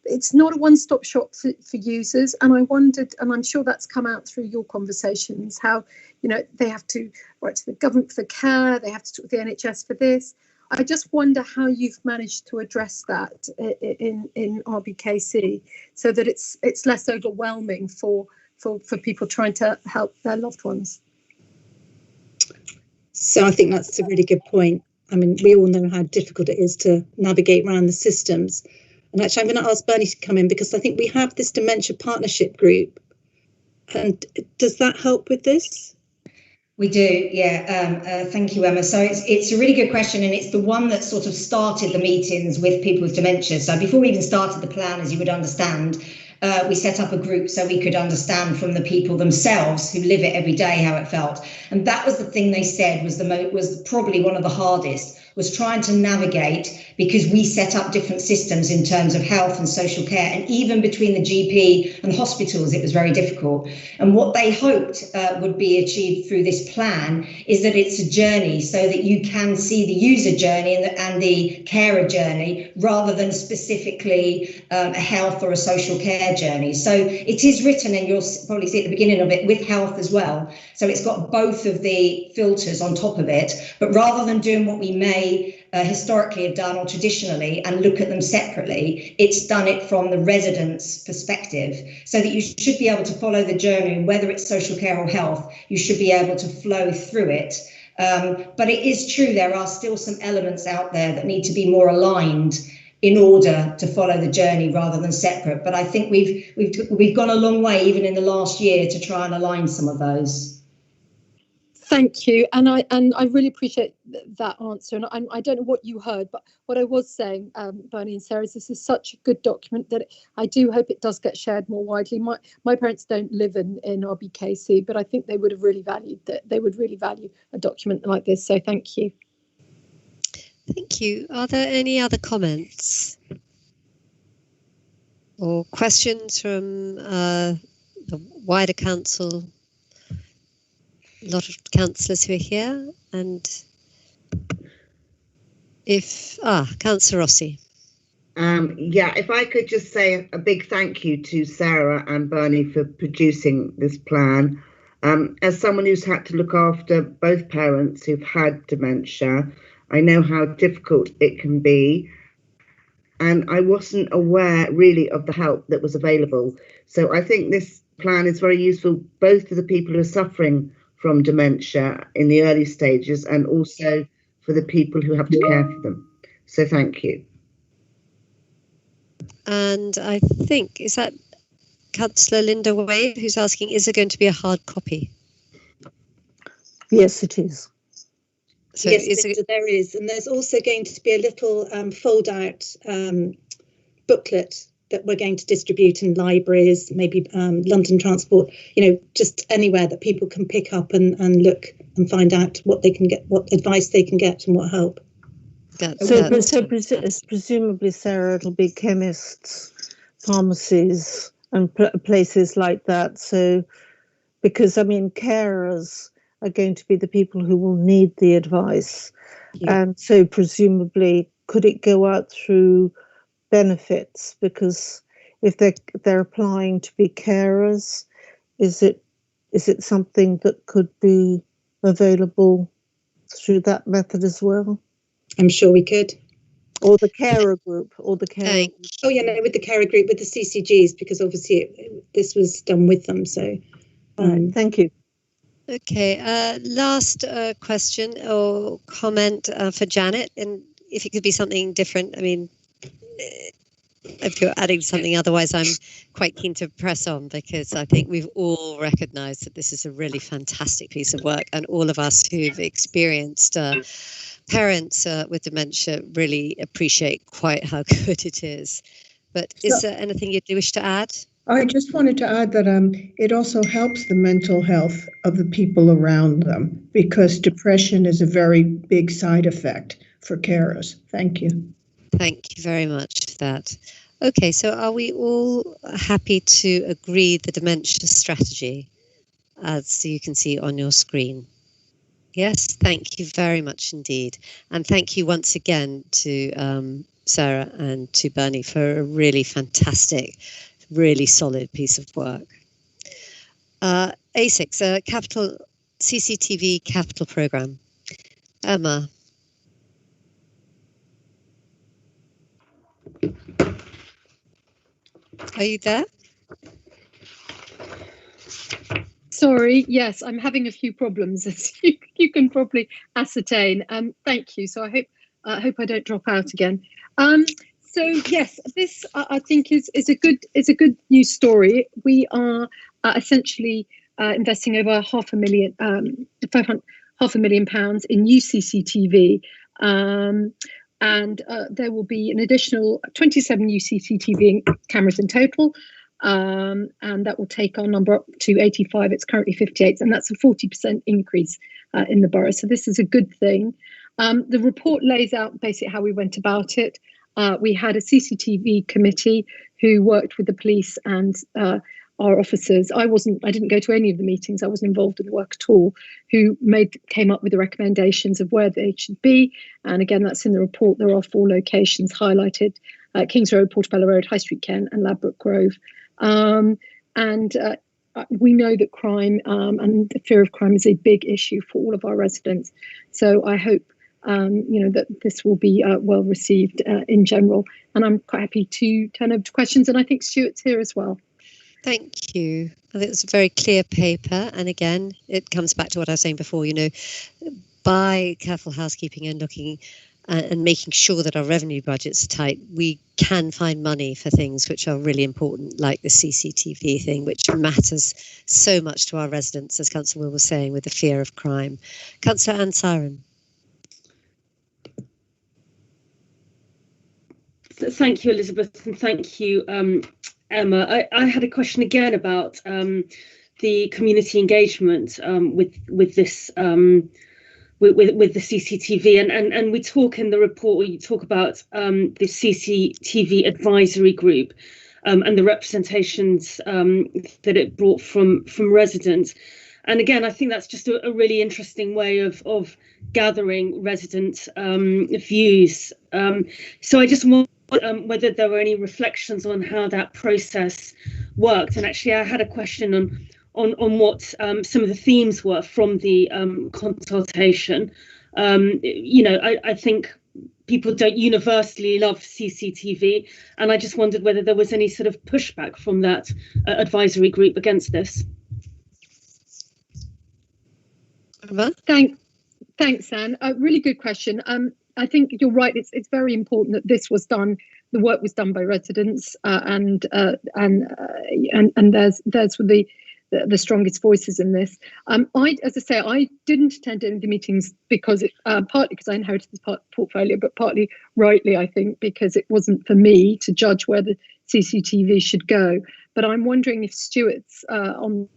it's not a one-stop shop for users, and I wondered, and I'm sure that's come out through your conversations, how they have to write to the government for care, they have to talk to the NHS for this. I just wonder how you've managed to address that in RBKC so that it's less overwhelming for people trying to help their loved ones. So I think that's a really good point. I mean, we all know how difficult it is to navigate around the systems. And actually, I'm going to ask Bernie to come in because I think we have this dementia partnership group. And does that help with this? We do, yeah. Thank you, Emma. So it's a really good question, and it's the one that sort of started the meetings with people with dementia. So before we even started the plan, as you would understand, we set up a group so we could understand from the people themselves who live it every day how it felt. And that was the thing they said was probably one of the hardest, was trying to navigate, because we set up different systems in terms of health and social care, and even between the GP and the hospitals it was very difficult. And what they hoped would be achieved through this plan is that it's a journey, so that you can see the user journey and the carer journey, rather than specifically a health or a social care journey. So it is written, and you'll probably see at the beginning of it, with health as well. So it's got both of the filters on top of it, but rather than doing what we may historically have done or traditionally and look at them separately, it's done it from the resident's perspective, so that you should be able to follow the journey, whether it's social care or health, you should be able to flow through it. But it is true, there are still some elements out there that need to be more aligned in order to follow the journey rather than separate. But I think we've gone a long way, even in the last year, to try and align some of those. Thank you, and I really appreciate that answer. And I don't know what you heard, but what I was saying, Bernie and Sarah, is this is such a good document that I do hope it does get shared more widely. My parents don't live in RBKC, but I think they would have really valued that. They would really value a document like this. So thank you. Thank you. Are there any other comments or questions from the wider council? A lot of councillors who are here, and Councillor Rossi. If I could just say a big thank you to Sarah and Bernie for producing this plan. As someone who's had to look after both parents who've had dementia, I know how difficult it can be, and I wasn't aware really of the help that was available. So I think this plan is very useful both for the people who are suffering from dementia in the early stages, and also for the people who have to care for them. So thank you. And I think, is that Councillor Linda Wade who's asking, is there going to be a hard copy? Yes, it is. So yes, there is. And there's also going to be a little fold-out booklet that we're going to distribute in libraries, maybe London Transport, just anywhere that people can pick up and look and find out what they can get, what advice they can get and what help. Presumably, Sarah, it'll be chemists, pharmacies and places like that. So, because, carers are going to be the people who will need the advice. Yeah. And so presumably, could it go out through benefits? Because if they're applying to be carers, is it something that could be available through that method as well? I'm sure we could. Or the carer group, with the carer group, with the CCGs, because obviously this was done with them. So thank you. Okay, last question or comment for Janet, and if it could be something different, if you're adding something, otherwise I'm quite keen to press on, because I think we've all recognised that this is a really fantastic piece of work, and all of us who've experienced parents with dementia really appreciate quite how good it is. But is there anything you'd wish to add? I just wanted to add that it also helps the mental health of the people around them, because depression is a very big side effect for carers. Thank you. Thank you very much for that. Okay, so are we all happy to agree the dementia strategy, as you can see on your screen? Yes, thank you very much indeed. And thank you once again to Sarah and to Bernie for a really fantastic, really solid piece of work. ASICS, capital CCTV capital program. Emma. Are you there? Sorry, yes, I'm having a few problems, as you can probably ascertain. Thank you. So I hope I don't drop out again. So yes, this I think is a good news story. We are essentially investing over £500,000 in new CCTV. And there will be an additional 27 new CCTV cameras in total. And that will take our number up to 85. It's currently 58, and that's a 40% increase in the borough. So this is a good thing. The report lays out basically how we went about it. We had a CCTV committee who worked with the police and our officers. I didn't go to any of the meetings. I wasn't involved in the work at all. Who came up with the recommendations of where they should be. And again, that's in the report. There are 4 locations highlighted: Kings Road, Portobello Road, High Street Ken, and Ladbroke Grove. We know that crime and the fear of crime is a big issue for all of our residents. So I hope that this will be well received in general. And I'm quite happy to turn over to questions. And I think Stuart's here as well. Thank you. I think it's a very clear paper. And again, it comes back to what I was saying before, by careful housekeeping and looking and making sure that our revenue budgets are tight, we can find money for things which are really important, like the CCTV thing, which matters so much to our residents, as Councillor Will was saying, with the fear of crime. Councillor Anne Siren. Thank you, Elizabeth, and thank you, Emma. I had a question again about the community engagement with this with the CCTV, and we talk in the report where you talk about the CCTV advisory group and the representations that it brought from residents. And again, I think that's just a really interesting way of gathering resident views. So I just want whether there were any reflections on how that process worked. And actually, I had a question on what some of the themes were from the consultation. I think people don't universally love CCTV, and I just wondered whether there was any sort of pushback from that advisory group against this. Thanks, Anne. A really good question. I think you're right. It's very important that this was done. The work was done by residents, and there's the strongest voices in this. As I say, I didn't attend any of the meetings because partly because I inherited this portfolio, but partly rightly, I think, because it wasn't for me to judge where the CCTV should go. But I'm wondering if Stuart's on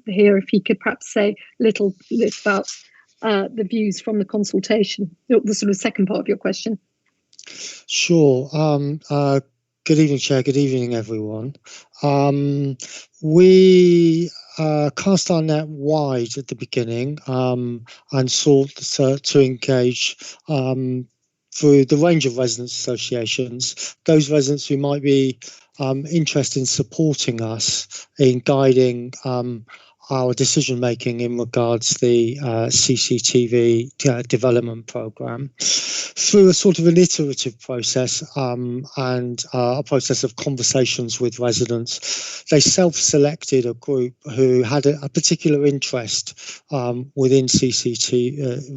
here, if he could perhaps say a little about the views from the consultation, the sort of second part of your question. Sure. Good evening, Chair. Good evening, everyone. We cast our net wide at the beginning and sought to engage through the range of residents associations, those residents who might be interested in supporting us in guiding our decision making in regards to the CCTV development programme through a sort of an iterative process and a process of conversations with residents. They self-selected a group who had a particular interest within CCTV,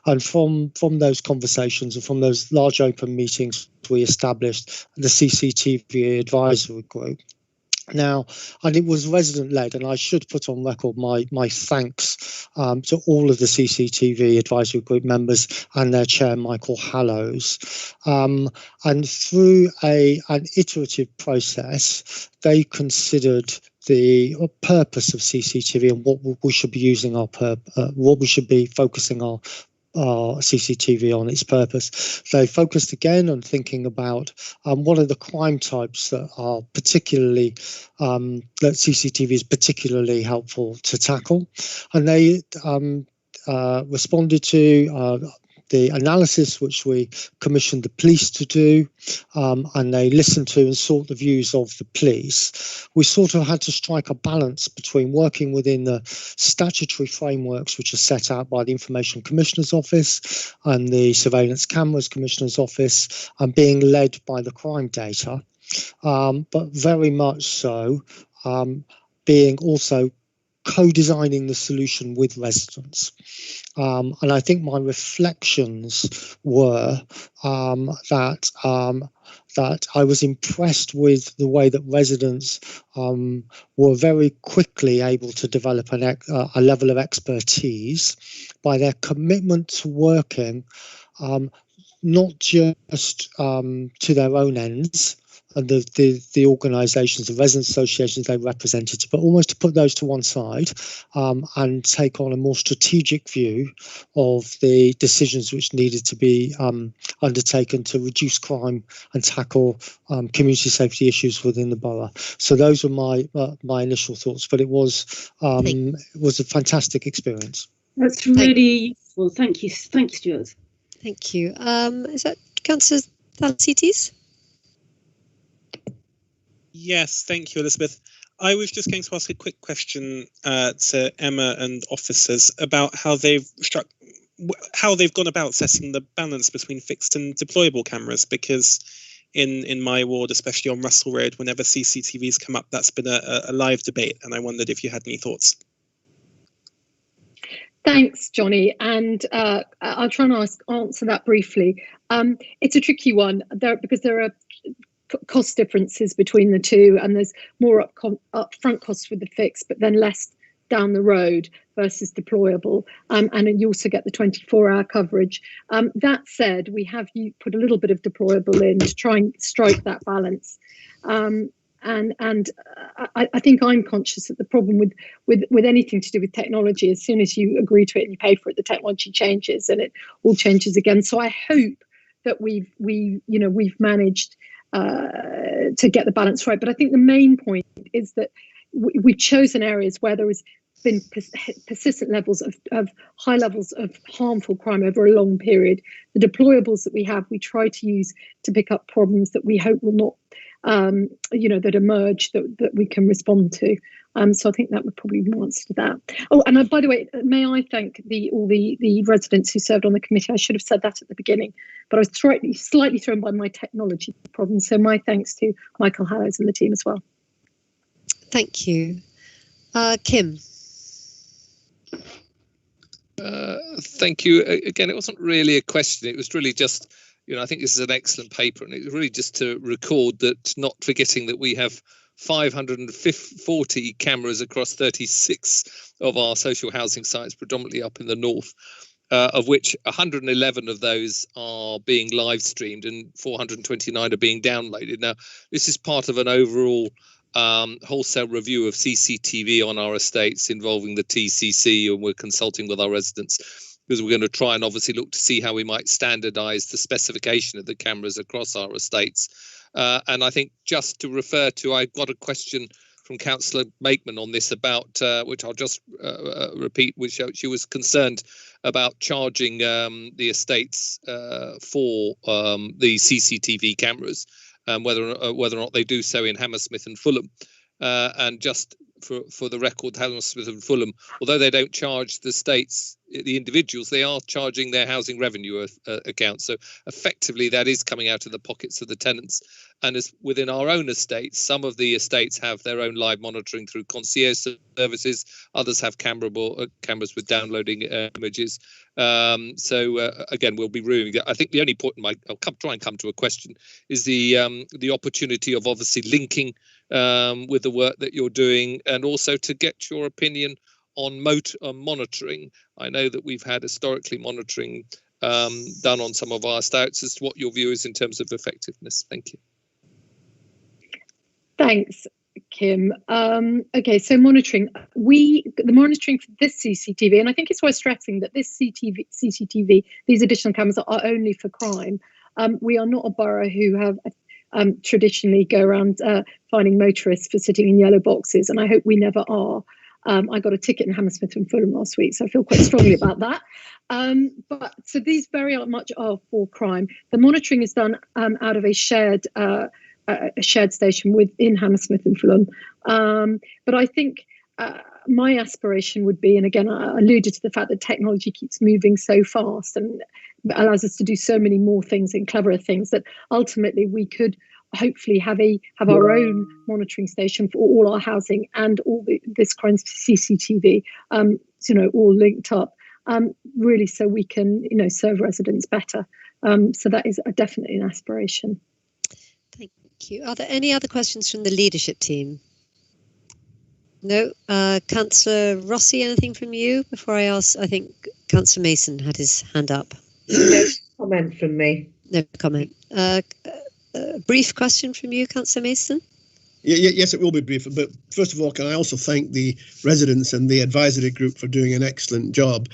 and from those conversations and from those large open meetings, we established the CCTV advisory group. Now, and it was resident-led, and I should put on record my thanks to all of the CCTV advisory group members and their chair, Michael Hallows. And through an iterative process, they considered the purpose of CCTV and what we should be using what we should be focusing our CCTV on its purpose. They focused again on thinking about what are the crime types that are particularly that CCTV is particularly helpful to tackle, and they responded to the analysis which we commissioned the police to do, and they listened to and sought the views of the police. We sort of had to strike a balance between working within the statutory frameworks which are set out by the Information Commissioner's Office and the Surveillance Cameras Commissioner's Office, and being led by the crime data, but very much so being also co-designing the solution with residents. And I think my reflections were that I was impressed with the way that residents were very quickly able to develop a level of expertise by their commitment to working not just to their own ends and the organisations, the resident associations they represented, but almost to put those to one side and take on a more strategic view of the decisions which needed to be undertaken to reduce crime and tackle community safety issues within the borough. So those were my initial thoughts, but it was a fantastic experience. That's really useful. Thank you, Stuart. Thank you. Is that Councillor Thalasitis? Yes, thank you, Elizabeth. I was just going to ask a quick question to Emma and officers about how they've gone about setting the balance between fixed and deployable cameras, because in my ward, especially on Russell Road, whenever CCTVs come up, that's been a live debate, and I wondered if you had any thoughts. Thanks, Johnny, and I'll try and answer that briefly. It's a tricky one because there are cost differences between the two, and there's more upfront costs with the fixed, but then less down the road versus deployable, and you also get the 24-hour coverage. That said, we have put a little bit of deployable in to try and strike that balance. And I think I'm conscious that the problem with anything to do with technology, as soon as you agree to it and you pay for it, the technology changes and it all changes again. So I hope that we've managed to get the balance right. But I think the main point is that we've chosen areas where there has been persistent levels of high levels of harmful crime over a long period. The deployables that we have, we try to use to pick up problems that we hope will not, that emerge that we can respond to. So I think that would probably be an answer to that. Oh, and by the way, may I thank all the residents who served on the committee. I should have said that at the beginning, but I was slightly thrown by my technology problems. So my thanks to Michael Harrows and the team as well. Thank you. Kim. Thank you. Again, it wasn't really a question. It was really just, I think this is an excellent paper, and it was really just to record that, not forgetting that we have 540 cameras across 36 of our social housing sites, predominantly up in the north, of which 111 of those are being live streamed and 429 are being downloaded. Now, this is part of an overall wholesale review of CCTV on our estates involving the TCC, and we're consulting with our residents because we're going to try and obviously look to see how we might standardise the specification of the cameras across our estates. And I think just to refer to, I got a question from Councillor Makeman on this about, which I'll just repeat, which she was concerned about charging the estates for the CCTV cameras, whether or not they do so in Hammersmith and Fulham. And just for the record, Hammersmith and Fulham, although they don't charge the estates, the individuals, they are charging their housing revenue account. So effectively, that is coming out of the pockets of the tenants. And as within our own estates, some of the estates have their own live monitoring through concierge services. Others have cameras with downloading images. So again, we'll be reviewing that. I think the only point I'll try and come to a question is the opportunity of obviously linking with the work that you're doing, and also to get your opinion on monitoring. I know that we've had historically monitoring done on some of our estates. As to what your view is in terms of effectiveness. Thank you. Thanks, Kim. Okay, so monitoring. The monitoring for this CCTV, and I think it's worth stressing that this CCTV, these additional cameras are only for crime. We are not a borough who have traditionally go around finding motorists for sitting in yellow boxes, and I hope we never are. I got a ticket in Hammersmith and Fulham last week, so I feel quite strongly about that. But so these very much are for crime. The monitoring is done out of a shared station within Hammersmith and Fulham. But I think my aspiration would be, and again, I alluded to the fact that technology keeps moving so fast and allows us to do so many more things and cleverer things, that ultimately we could hopefully have our own monitoring station for all our housing and all this crime CCTV, all linked up, really, so we can, serve residents better. So that is definitely an aspiration. Thank you. Are there any other questions from the leadership team? No. Councillor Rossi, anything from you before I ask? I think Councillor Mason had his hand up. No comment from me. No comment. Brief question from you, Councillor Mason? Yes, it will be brief. But first of all, can I also thank the residents and the advisory group for doing an excellent job?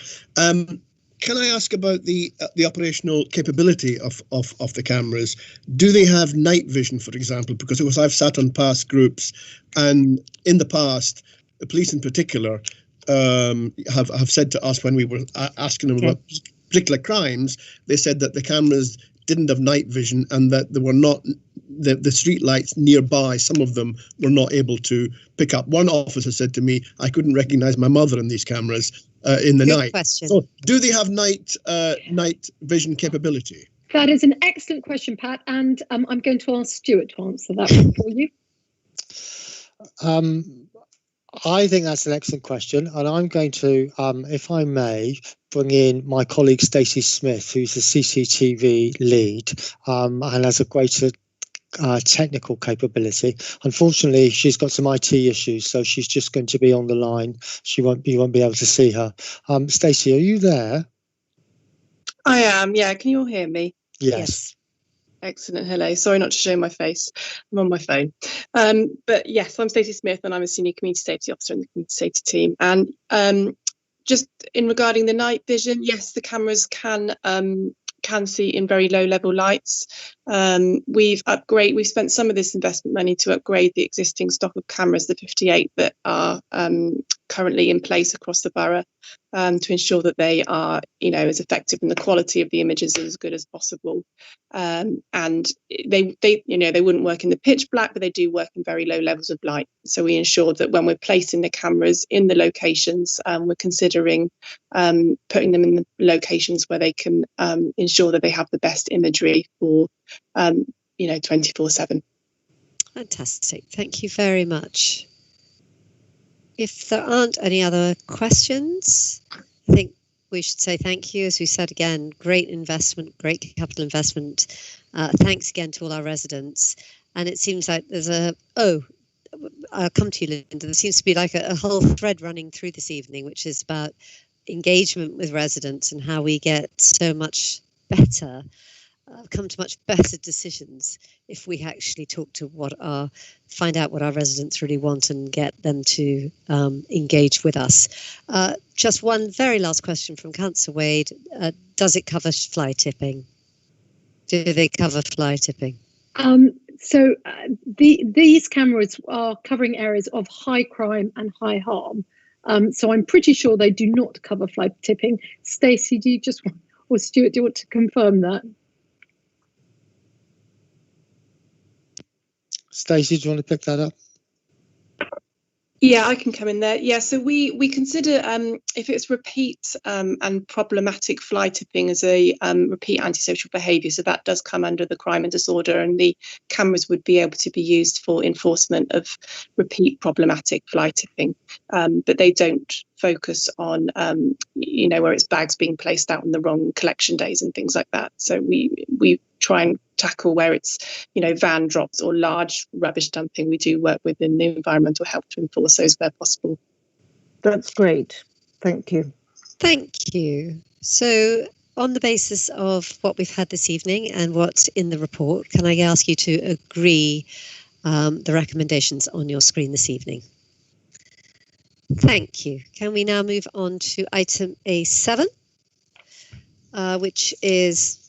Can I ask about the operational capability of the cameras? Do they have night vision, for example? Because of course I've sat on past groups, and in the past, the police in particular have said to us when we were asking them about particular crimes, they said that the cameras didn't have night vision and that they were not the street lights nearby. Some of them were not able to pick up. One officer said to me, "I couldn't recognize my mother in these cameras in the night." Question. So, do they have night vision capability? That is an excellent question, Pat, and I'm going to ask Stuart to answer that one for you. I think that's an excellent question, and I'm going to, if I may, bring in my colleague Stacey Smith, who's the CCTV lead and has a greater technical capability. Unfortunately, she's got some IT issues, so she's just going to be on the line. You won't be able to see her. Stacey, are you there? I am. Yeah. Can you all hear me? Yes. Excellent. Hello. Sorry not to show my face. I'm on my phone. But yes, I'm Stacey Smith and I'm a senior community safety officer in the community safety team. And just in regarding the night vision, yes, the cameras can see in very low level lights. We've spent some of this investment money to upgrade the existing stock of cameras, the 58 that are currently in place across the borough, to ensure that they are, as effective and the quality of the images is as good as possible. And they wouldn't work in the pitch black, but they do work in very low levels of light. So we ensured that when we're placing the cameras in the locations, we're considering putting them in the locations where they can ensure that they have the best imagery for 24/7. Fantastic. Thank you very much. If there aren't any other questions, I think we should say thank you. As we said again, great investment, great capital investment. Thanks again to all our residents. And it seems like there's I'll come to you, Linda. There seems to be like a whole thread running through this evening, which is about engagement with residents and how we get so much better, come to much better decisions if we actually find out what our residents really want and get them to engage with us. Just one very last question from Councillor Wade. Does it cover fly tipping? Do they cover fly tipping? So these cameras are covering areas of high crime and high harm. So I'm pretty sure they do not cover fly tipping. Stacey, or Stuart, do you want to confirm that? Stacey, do you want to pick that up? Yeah, I can come in there. Yeah, so we consider if it's repeat and problematic fly tipping as a repeat antisocial behaviour, so that does come under the crime and disorder, and the cameras would be able to be used for enforcement of repeat problematic fly tipping, but they don't focus on where it's bags being placed out on the wrong collection days and things like that. So we try and tackle where it's van drops or large rubbish dumping. We do work within the environmental health to enforce those where possible. That's great. Thank you. Thank you. So on the basis of what we've had this evening and what's in the report, can I ask you to agree the recommendations on your screen this evening? Thank you. Can we now move on to item A7, which is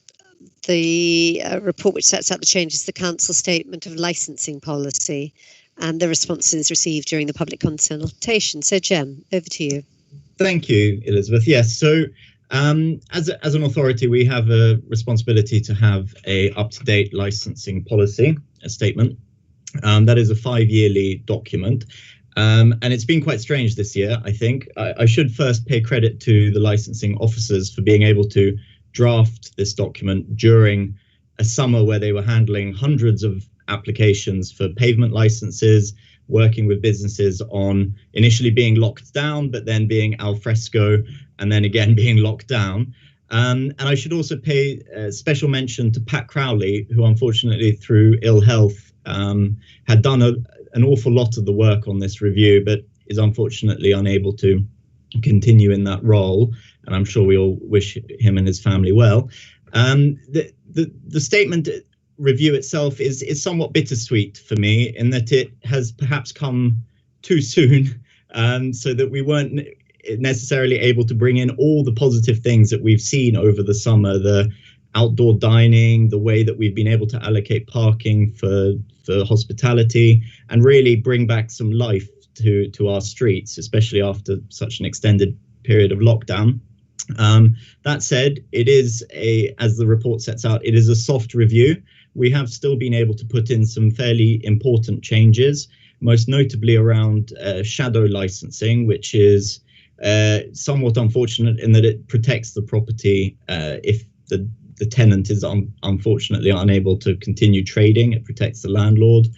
the report which sets out the changes to the Council Statement of Licensing Policy and the responses received during the public consultation. So, Jem, over to you. Thank you, Elizabeth. Yes, so as an authority, we have a responsibility to have a up-to-date licensing policy, a statement. That is a 5-yearly document. And it's been quite strange this year, I think. I should first pay credit to the licensing officers for being able to draft this document during a summer where they were handling hundreds of applications for pavement licenses, working with businesses on initially being locked down, but then being al fresco, and then again being locked down. And I should also pay special mention to Pat Crowley, who unfortunately through ill health had done an awful lot of the work on this review, but is unfortunately unable to continue in that role. And I'm sure we all wish him and his family well. The statement review itself is somewhat bittersweet for me, in that it has perhaps come too soon, so that we weren't necessarily able to bring in all the positive things that we've seen over the summer, the outdoor dining, the way that we've been able to allocate parking for hospitality, and really bring back some life to our streets, especially after such an extended period of lockdown. That said, it is as the report sets out, it is a soft review. We have still been able to put in some fairly important changes, most notably around shadow licensing, which is somewhat unfortunate in that it protects the property if the tenant is unfortunately unable to continue trading. It protects the landlord.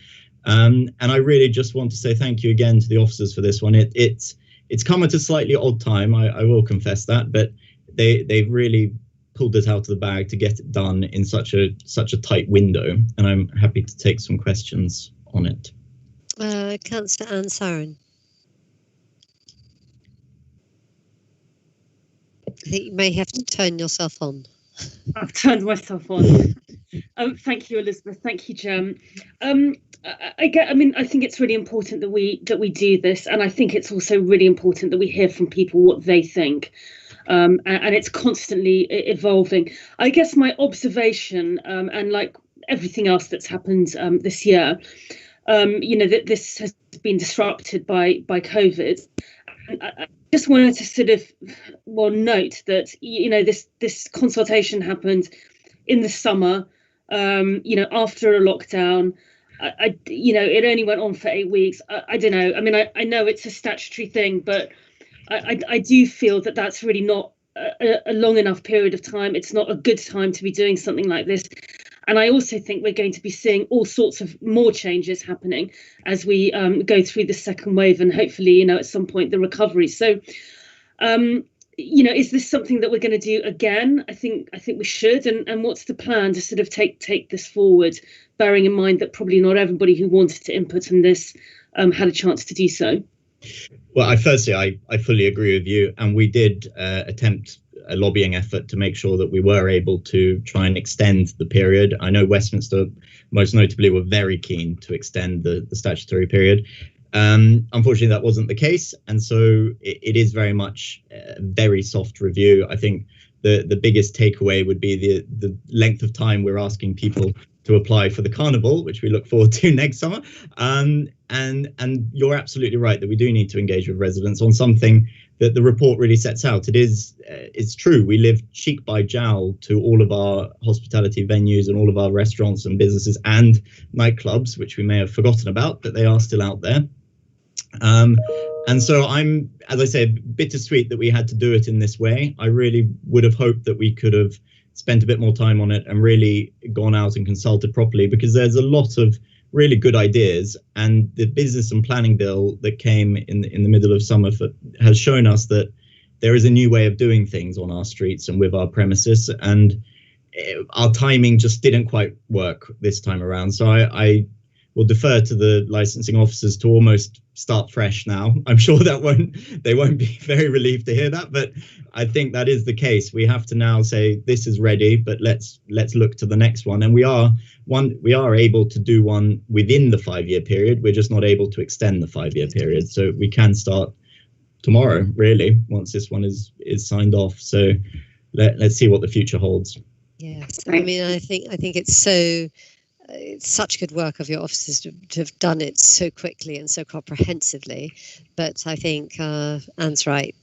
And I really just want to say thank you again to the officers for this one. It's come at a slightly odd time, I will confess that, but they've really pulled it out of the bag to get it done in such a tight window. And I'm happy to take some questions on it. Councillor Anne Sarin. I think you may have to turn yourself on. I've turned myself on. Thank you, Elizabeth. Thank you, Jem. I think it's really important that we do this, and I think it's also really important that we hear from people what they think. And it's constantly evolving. I guess my observation, and like everything else that's happened this year, that this has been disrupted by COVID. And I just wanted to sort of note that this consultation happened in the summer, after a lockdown. It only went on for 8 weeks. I don't know. I mean, I know it's a statutory thing, but I do feel that that's really not a long enough period of time. It's not a good time to be doing something like this. And I also think we're going to be seeing all sorts of more changes happening as we go through the second wave, and hopefully, at some point the recovery. So, is this something that we're going to do again? I think we should. And what's the plan to sort of take this forward, bearing in mind that probably not everybody who wanted to input on this had a chance to do so? Well, I fully agree with you, and we did attempt a lobbying effort to make sure that we were able to try and extend the period. I know Westminster, most notably, were very keen to extend the statutory period. Unfortunately, that wasn't the case, and so it is very much a very soft review. I think the biggest takeaway would be the length of time we're asking people to apply for the carnival, which we look forward to next summer. And you're absolutely right that we do need to engage with residents on something that the report really sets out. It's true. We live cheek by jowl to all of our hospitality venues and all of our restaurants and businesses and nightclubs, which we may have forgotten about, but they are still out there. And so I'm, as I said, bittersweet that we had to do it in this way. I really would have hoped that we could have spent a bit more time on it and really gone out and consulted properly, because there's a lot of really good ideas, and the business and planning bill that came in the middle of summer has shown us that there is a new way of doing things on our streets and with our premises, and our timing just didn't quite work this time around. So I will defer to the licensing officers to almost start fresh now. I'm sure they won't be very relieved to hear that, but I think that is the case. We have to now say this is ready, but let's look to the next one. And we are able to do one within the 5-year period. We're just not able to extend the 5-year period. So we can start tomorrow, really, once this one is signed off. So let's see what the future holds. Yes, I mean, I think it's such good work of your officers to have done it so quickly and so comprehensively. But I think Anne's right,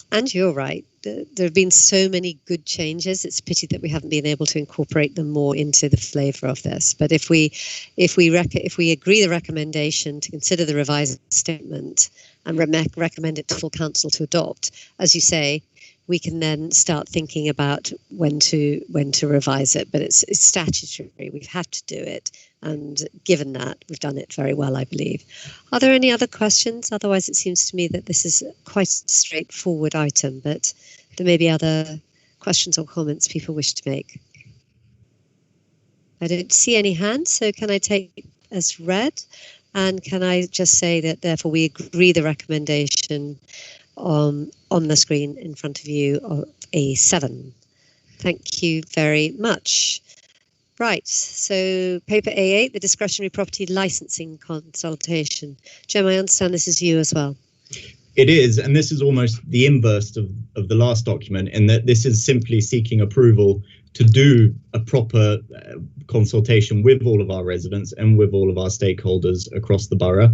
and you're right. There have been so many good changes. It's a pity that we haven't been able to incorporate them more into the flavour of this. But if we agree the recommendation to consider the revised statement and recommend it to full council to adopt, as you say, we can then start thinking about when to revise it. But it's statutory. We have to do it. And given that, we've done it very well, I believe. Are there any other questions? Otherwise, it seems to me that this is quite a straightforward item, but there may be other questions or comments people wish to make. I don't see any hands, so can I take it as read? And can I just say that therefore we agree the recommendation on the screen in front of you of A7. Thank you very much. Right, so paper A8, the discretionary property licensing consultation. Jem, I understand this is you as well. It is, and this is almost the inverse of the last document, in that this is simply seeking approval to do a proper consultation with all of our residents and with all of our stakeholders across the borough.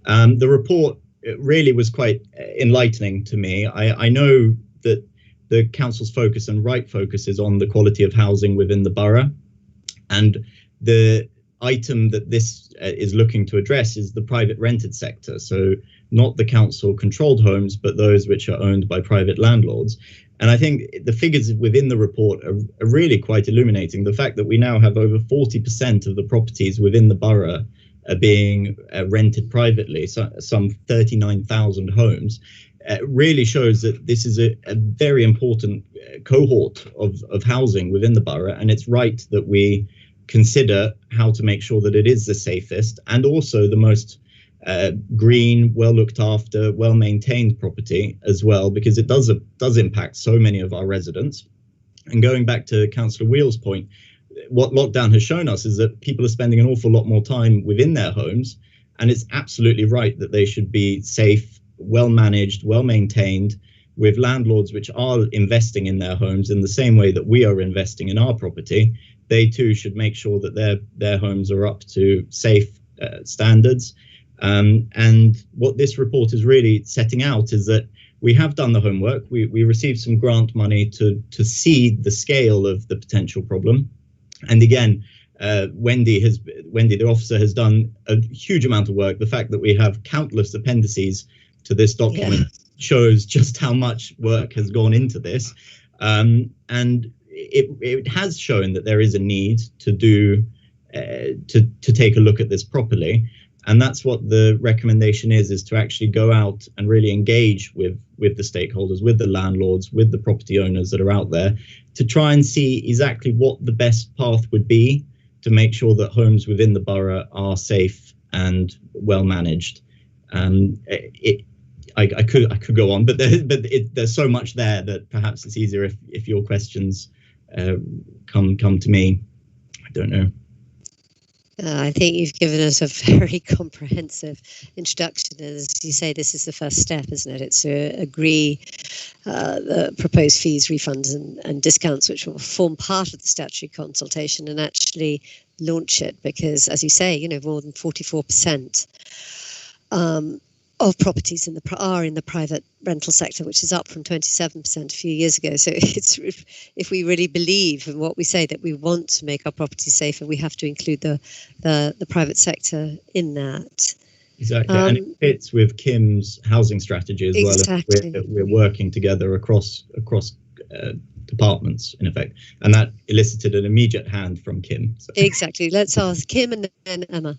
The report really was quite enlightening to me. I know that the council's focus and right focus is on the quality of housing within the borough. And the item that this is looking to address is the private rented sector. So not the council controlled homes, but those which are owned by private landlords. And I think the figures within the report are really quite illuminating. The fact that we now have over 40% of the properties within the borough are being rented privately, so some 39,000 homes, really shows that this is a very important cohort of housing within the borough. And it's right that we consider how to make sure that it is the safest and also the most green, well looked after, well maintained property as well, because it does impact so many of our residents. And going back to Councillor Wheel's point, what lockdown has shown us is that people are spending an awful lot more time within their homes, and it's absolutely right that they should be safe, well managed, well maintained, with landlords which are investing in their homes in the same way that we are investing in our property. They too should make sure that their homes are up to safe standards. And what this report is really setting out is that we have done the homework. We received some grant money to see the scale of the potential problem. And again, Wendy, the officer, has done a huge amount of work. The fact that we have countless appendices to this document shows just how much work has gone into this. And it has shown that there is a need to do to take a look at this properly. And that's what the recommendation is to actually go out and really engage with the stakeholders, with the landlords, with the property owners that are out there, to try and see exactly what the best path would be to make sure that homes within the borough are safe and well managed. I could go on, but there's so much there that perhaps it's easier if your questions come to me. I don't know. I think you've given us a very comprehensive introduction. As you say, this is the first step, isn't it? It's to agree the proposed fees, refunds and discounts, which will form part of the statutory consultation, and actually launch it, because, as you say, more than 44% of properties are in the private rental sector, which is up from 27% a few years ago. So it's, if we really believe in what we say, that we want to make our properties safer, we have to include the private sector in that. Exactly, and it fits with Kim's housing strategy as well. Exactly. We're working together across departments, in effect, and that elicited an immediate hand from Kim. So. Exactly. Let's ask Kim and then Emma.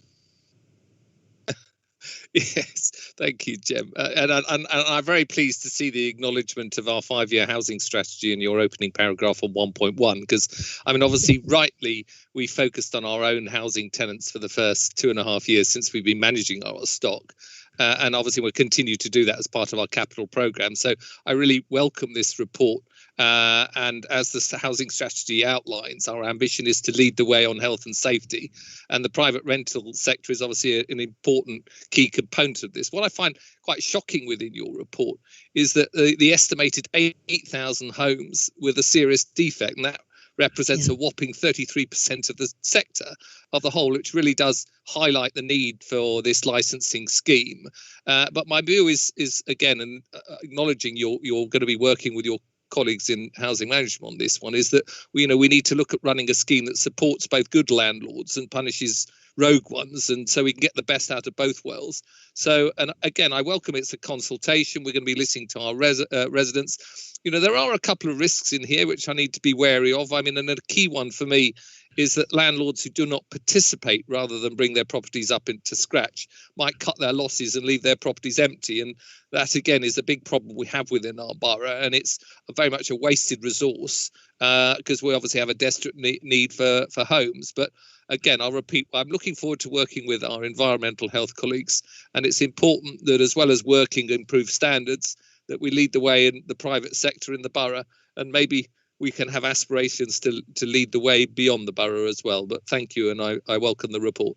Yes, thank you, Jem. And I'm very pleased to see the acknowledgement of our 5-year housing strategy in your opening paragraph on 1.1, because, I mean, obviously, rightly, we focused on our own housing tenants for the first 2.5 years since we've been managing our stock. And obviously, we'll continue to do that as part of our capital programme. So I really welcome this report. And as the housing strategy outlines, our ambition is to lead the way on health and safety. And the private rental sector is obviously an important key component of this. What I find quite shocking within your report is that the estimated 8,000 homes with a serious defect, and that represents a whopping 33% of the sector of the whole, which really does highlight the need for this licensing scheme. But my view is again, and acknowledging you're going to be working with your colleagues in housing management on this one, is that we need to look at running a scheme that supports both good landlords and punishes rogue ones, and so we can get the best out of both worlds. So, and again, I welcome it's a consultation. We're going to be listening to our residents. There are a couple of risks in here which I need to be wary of. I mean, and a key one for me is that landlords who do not participate rather than bring their properties up into scratch might cut their losses and leave their properties empty. And that, again, is a big problem we have within our borough. And it's very much a wasted resource because we obviously have a desperate need for homes. But again, I'll repeat, I'm looking forward to working with our environmental health colleagues. And it's important that as well as working to improve standards, that we lead the way in the private sector in the borough, and maybe we can have aspirations to lead the way beyond the borough as well. But thank you, and I welcome the report.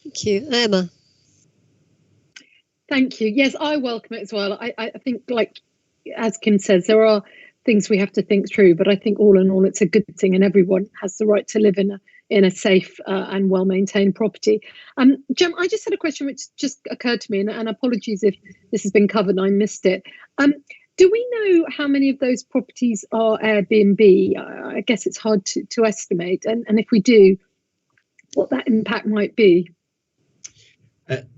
Thank you. Emma. Thank you. Yes, I welcome it as well. I think, like as Kim says, there are things we have to think through, but I think all in all, it's a good thing, and everyone has the right to live in a safe and well-maintained property. Jem, I just had a question which just occurred to me, and apologies if this has been covered and I missed it. Do we know how many of those properties are Airbnb? I guess it's hard to estimate. And if we do, what that impact might be.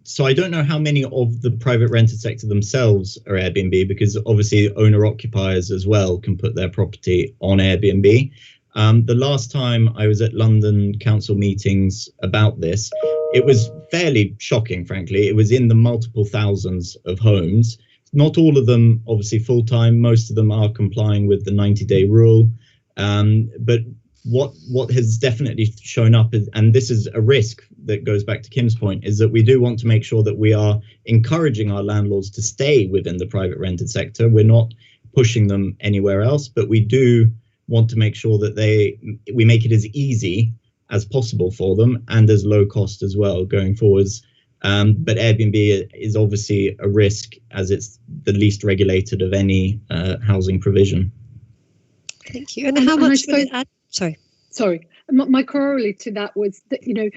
So I don't know how many of the private rented sector themselves are Airbnb, because obviously owner-occupiers as well can put their property on Airbnb. The last time I was at London Council meetings about this, it was fairly shocking, frankly. It was in the multiple thousands of homes. Not all of them, obviously, full-time. Most of them are complying with the 90-day rule. But what has definitely shown up, and this is a risk that goes back to Kim's point, is that we do want to make sure that we are encouraging our landlords to stay within the private rented sector. We're not pushing them anywhere else, but we do want to make sure that we make it as easy as possible for them and as low cost as well going forwards. But Airbnb is obviously a risk, as it's the least regulated of any housing provision. Thank you. And how much would it add? Sorry. My corollary to that was that, there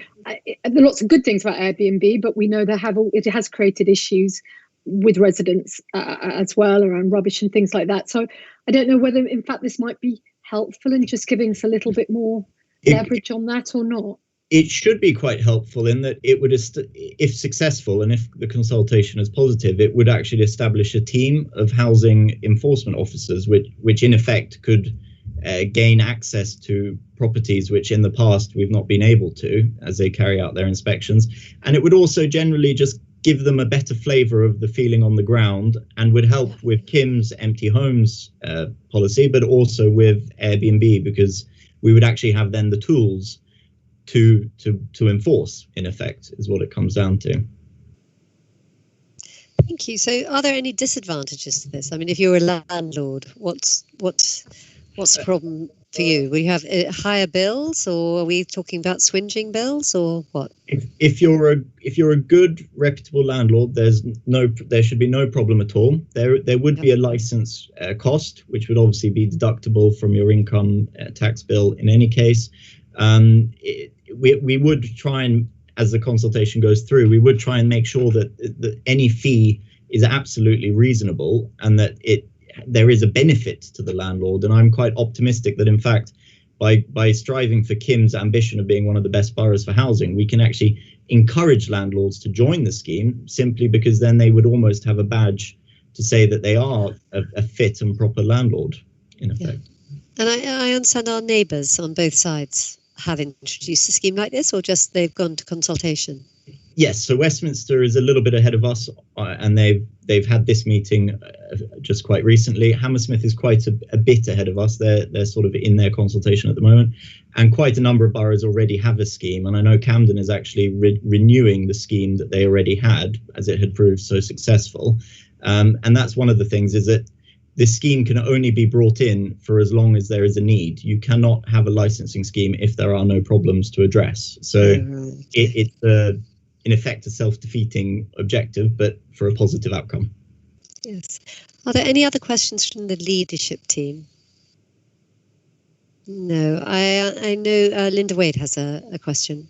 are lots of good things about Airbnb, but we know it has created issues with residents as well around rubbish and things like that. So I don't know whether, in fact, this might be helpful in just giving us a little bit more leverage on that or not. It should be quite helpful in that it would, if successful and if the consultation is positive, it would actually establish a team of housing enforcement officers, which in effect could gain access to properties which in the past we've not been able to as they carry out their inspections. And it would also generally just give them a better flavour of the feeling on the ground, and would help with Kim's empty homes policy, but also with Airbnb, because we would actually have then the tools to enforce, in effect, is what it comes down to. Thank you. So are there any disadvantages to this? I mean, if you're a landlord, what's the problem for you? Will you have higher bills, or are we talking about swinging bills, or what? If you're a good, reputable landlord, there should be no problem at all. There would be a license cost, which would obviously be deductible from your income tax bill in any case. We would try and, as the consultation goes through, we would try and make sure that any fee is absolutely reasonable, and that there is a benefit to the landlord. And I'm quite optimistic that, in fact, by striving for Kim's ambition of being one of the best boroughs for housing, we can actually encourage landlords to join the scheme, simply because then they would almost have a badge to say that they are a fit and proper landlord, in effect. Yeah. And I understand our neighbours on both sides have introduced a scheme like this, or just they've gone to consultation? Yes, so Westminster is a little bit ahead of us, and they've had this meeting just quite recently. Hammersmith is quite a bit ahead of us. They're sort of in their consultation at the moment, and quite a number of boroughs already have a scheme. And I know Camden is actually renewing the scheme that they already had, as it had proved so successful. And that's one of the things, is that this scheme can only be brought in for as long as there is a need. You cannot have a licensing scheme if there are no problems to address. So it's in effect a self-defeating objective, but for a positive outcome. Yes. Are there any other questions from the leadership team? No. I know Linda Wade has a question.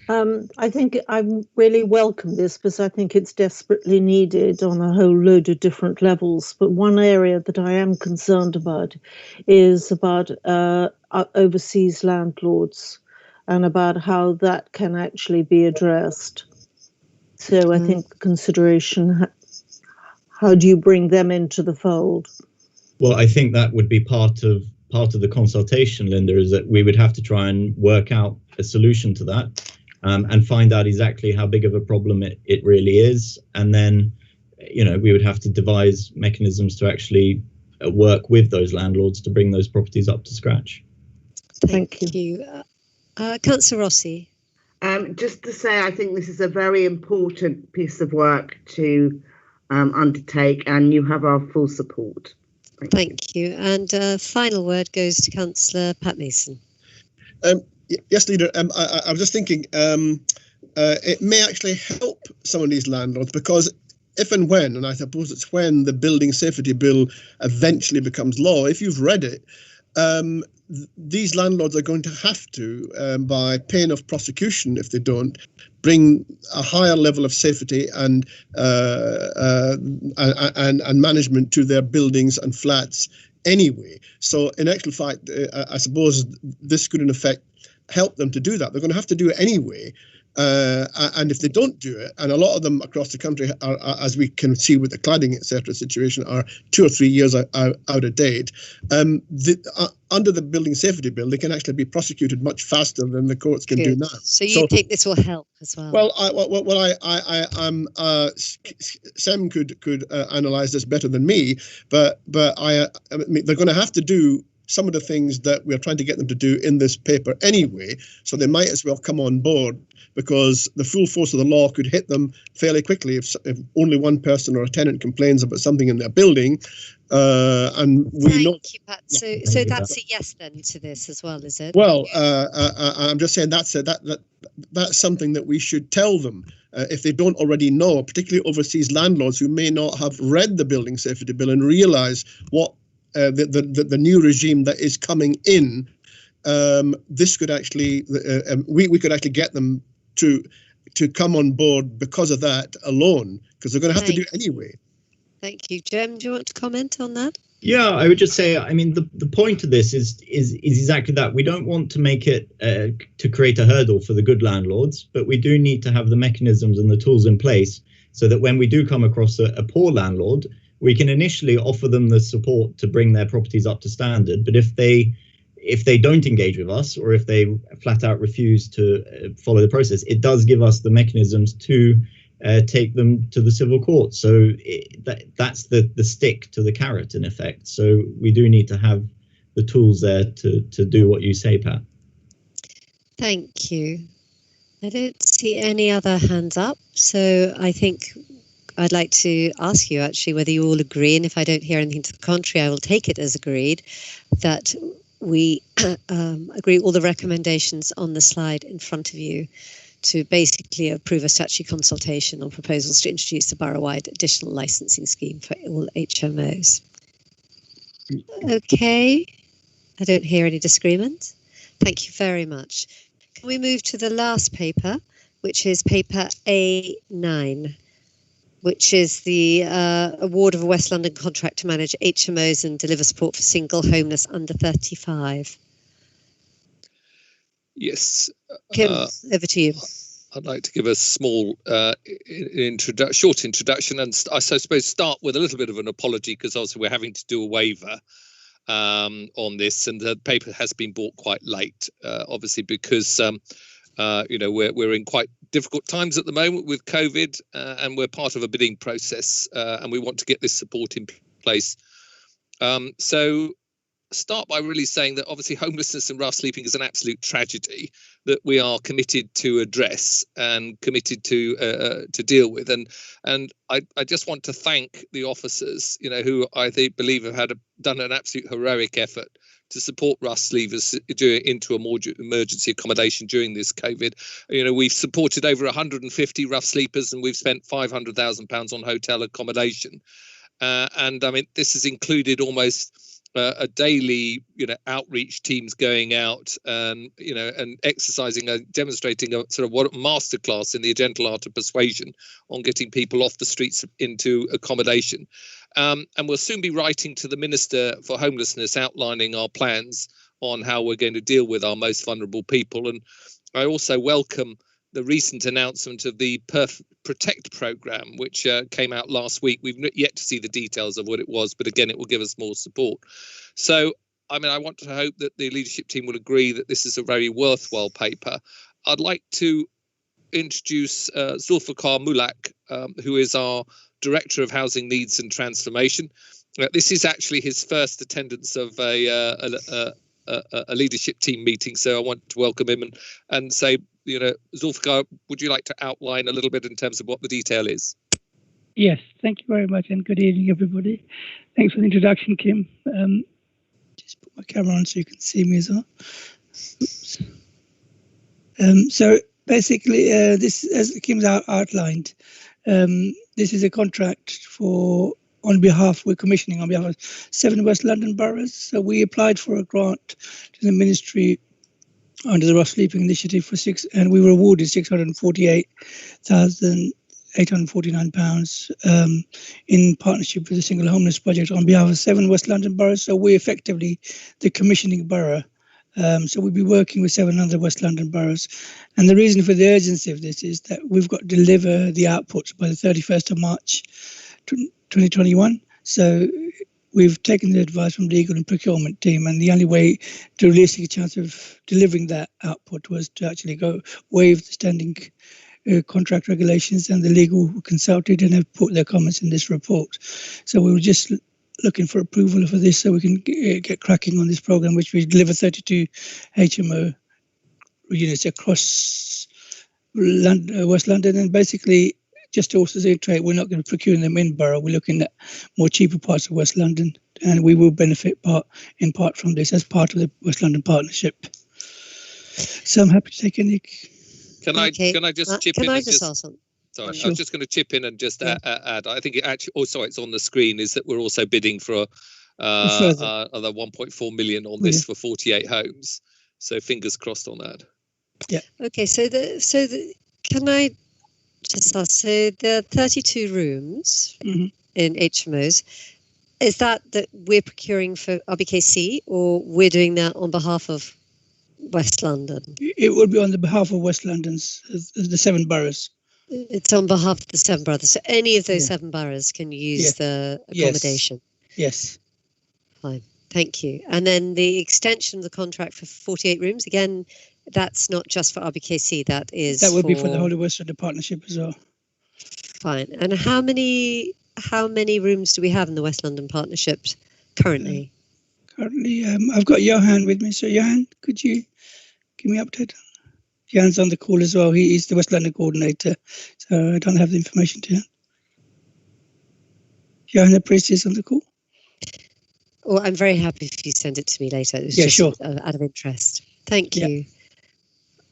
I think I really welcome this, because I think it's desperately needed on a whole load of different levels. But one area that I am concerned about is about overseas landlords, and about how that can actually be addressed. So I think consideration, how do you bring them into the fold? Well, I think that would be part of part of the consultation, Linda, is that we would have to try and work out a solution to that, and find out exactly how big of a problem it really is. And then, we would have to devise mechanisms to actually work with those landlords to bring those properties up to scratch. Thank you. Councillor Rossi. Just to say, I think this is a very important piece of work to undertake, and you have our full support. Thank you. And final word goes to Councillor Pat Mason. Yes, Leader. I was just thinking it may actually help some of these landlords, because if and when, and I suppose it's when, the Building Safety Bill eventually becomes law, if you've read it, these landlords are going to have to, by pain of prosecution if they don't, bring a higher level of safety and management to their buildings and flats anyway. So in actual fact, I suppose this could in effect help them to do that. They're going to have to do it anyway. And if they don't do it, and a lot of them across the country are, as we can see with the cladding, etc. situation, are 2 or 3 years out of date, under the Building Safety Bill, they can actually be prosecuted much faster than the courts can do now. So you think this will help as well? Well, Sam could analyse this better than me, but I mean, they're going to have to do some of the things that we're trying to get them to do in this paper anyway, so they might as well come on board, because the full force of the law could hit them fairly quickly if only one person or a tenant complains about something in their building. And we know. Thank you, Pat. So that's a yes then to this as well, is it? Well, I'm just saying that's something that we should tell them. If they don't already know, particularly overseas landlords who may not have read the Building Safety Bill and realise what the new regime that is coming in, this could actually, we could actually get them to come on board because of that alone, because they're going to have to do it anyway. Thank you. Jem, do you want to comment on that? Yeah, I would just say, I mean, the point of this is exactly that. We don't want to make it to create a hurdle for the good landlords, but we do need to have the mechanisms and the tools in place so that when we do come across a poor landlord, we can initially offer them the support to bring their properties up to standard. But if they don't engage with us, or if they flat out refuse to follow the process, it does give us the mechanisms to take them to the civil court. So that's the stick to the carrot in effect. So we do need to have the tools there to do what you say, Pat. Thank you. I don't see any other hands up. So I think I'd like to ask you actually whether you all agree, and if I don't hear anything to the contrary, I will take it as agreed, that we agree all the recommendations on the slide in front of you to basically approve a statutory consultation on proposals to introduce a borough-wide additional licensing scheme for all HMOs. Okay, I don't hear any disagreement. Thank you very much. Can we move to the last paper, which is paper A9, which is the award of a West London contract to manage HMOs and deliver support for single homeless under 35. Yes. Kim, over to you. I'd like to give a small short introduction, and I suppose start with a little bit of an apology, because obviously we're having to do a waiver on this, and the paper has been bought quite late, obviously because we're in quite difficult times at the moment with COVID, and we're part of a bidding process, and we want to get this support in place. So start by really saying that obviously homelessness and rough sleeping is an absolute tragedy that we are committed to address and committed to deal with, and I just want to thank the officers, who I believe have done an absolute heroic effort to support rough sleepers into a more emergency accommodation during this COVID. We've supported over 150 rough sleepers, and we've spent £500,000 on hotel accommodation, and I mean this has included almost a daily, outreach teams going out and exercising and demonstrating a sort of masterclass in the gentle art of persuasion on getting people off the streets into accommodation. And we'll soon be writing to the Minister for Homelessness outlining our plans on how we're going to deal with our most vulnerable people. And I also welcome the recent announcement of the Protect programme, which came out last week. We've yet to see the details of what it was, but again, it will give us more support. So I mean, I want to hope that the leadership team will agree that this is a very worthwhile paper. I'd like to introduce Zulfikar Mulak, who is our Director of Housing Needs and Transformation. This is actually his first attendance of a leadership team meeting, so I want to welcome him and say, Zulfikar, would you like to outline a little bit in terms of what the detail is? Yes, thank you very much, and good evening, everybody. Thanks for the introduction, Kim. Just put my camera on so you can see me as well. Oops. So basically, this, as Kim's outlined, this is a contract we're commissioning on behalf of 7 West London boroughs. So we applied for a grant to the ministry under the Rough Sleeping Initiative and we were awarded £648,849 in partnership with the Single Homeless Project on behalf of 7 West London boroughs. So we're effectively the commissioning borough. So we'll be working with 7 other West London boroughs. And the reason for the urgency of this is that we've got to deliver the outputs by the 31st of March 2021. So we've taken the advice from legal and procurement team, and the only way to realistic a chance of delivering that output was to actually waive the standing contract regulations, and the legal consulted and have put their comments in this report. So we were just looking for approval for this so we can get cracking on this program, which we deliver 32 HMO units across West London. And basically, just to also reiterate, we're not going to procure them in borough. We're looking at more cheaper parts of West London, and we will benefit in part from this as part of the West London Partnership. So I'm happy to take any. Can I just chip in? Can I just ask something? Sorry, Sure. I was just going to chip in and just add. I think it actually also it's on the screen is that we're also bidding for other 1.4 million on this for 48 homes. So fingers crossed on that. Yeah. Okay. Can I just ask? So the 32 rooms in HMOs, is that we're procuring for RBKC, or we're doing that on behalf of West London? It would be on the behalf of West London's, the 7 boroughs. It's on behalf of the 7 boroughs. So any of those 7 boroughs can use the accommodation. Yes. Fine. Thank you. And then the extension of the contract for 48 rooms, again, that's not just for RBKC, that would be for the whole of West London Partnership as well. Fine. And how many rooms do we have in the West London Partnership currently? Currently, I've got Johan with me. So Johan, could you give me an update? Johan's on the call as well. He's the West London coordinator, so I don't have the information to him. Johan the Priest is on the call. Well, I'm very happy if you send it to me later. It was just sure. Out of interest. Thank you.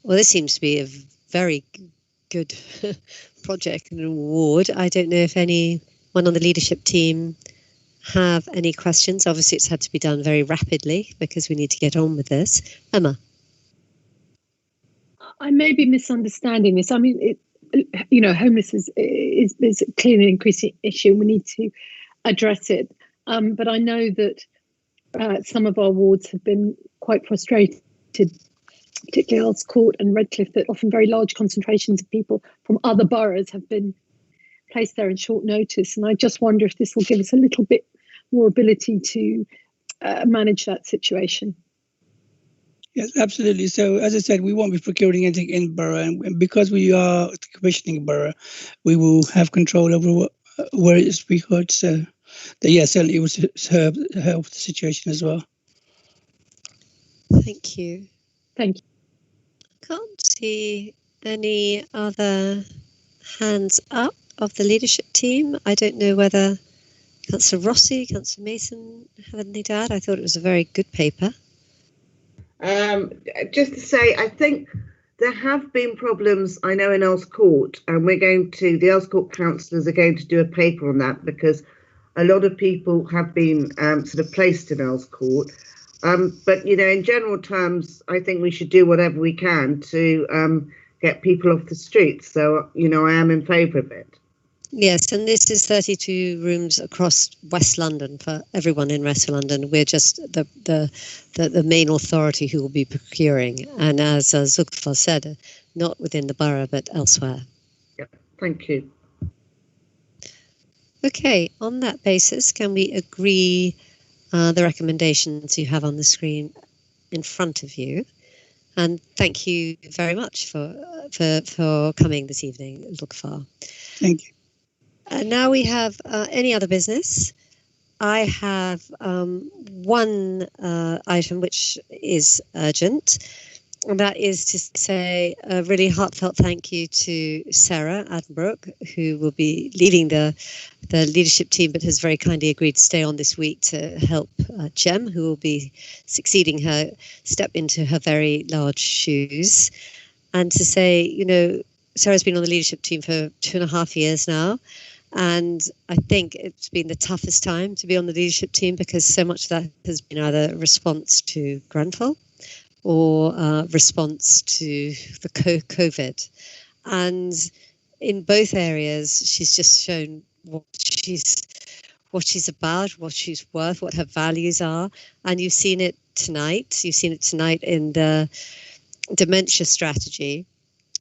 Well, this seems to be a very good project and award. I don't know if anyone on the leadership team have any questions. Obviously, it's had to be done very rapidly because we need to get on with this. Emma. I may be misunderstanding this. I mean, homelessness is clearly an increasing issue. We need to address it. But I know that some of our wards have been quite frustrated, particularly Earls Court and Redcliffe, that often very large concentrations of people from other boroughs have been placed there in short notice. And I just wonder if this will give us a little bit more ability to manage that situation. Yes, absolutely. So, as I said, we won't be procuring anything in borough, and because we are the commissioning borough, we will have control over where it's procured. So, certainly it will help the situation as well. Thank you. Thank you. Can't see any other hands up of the leadership team. I don't know whether Councillor Rossi, Councillor Mason have anything to add. I thought it was a very good paper. Just to say, I think there have been problems, I know, in Earls Court, and the Earls Court councillors are going to do a paper on that, because a lot of people have been sort of placed in Earls Court. But, in general terms, I think we should do whatever we can to get people off the streets. So, I am in favour of it. Yes, and this is 32 rooms across West London for everyone in West London. We're just the main authority who will be procuring. And as Zulfikar said, not within the borough, but elsewhere. Yeah, thank you. Okay, on that basis, can we agree the recommendations you have on the screen in front of you. And thank you very much for coming this evening, Lukfar. Thank you. And now we have any other business. I have one item which is urgent, and that is to say a really heartfelt thank you to Sarah Addenbrooke, who will be leading the leadership team, but has very kindly agreed to stay on this week to help Jem, who will be succeeding her, step into her very large shoes. And to say, you know, Sarah's been on the leadership team for 2.5 years now. And I think it's been the toughest time to be on the leadership team because so much of that has been either a response to Grenfell or response to the COVID. And in both areas, she's just shown what she's about, what she's worth, what her values are. And you've seen it tonight. You've seen it tonight in the dementia strategy,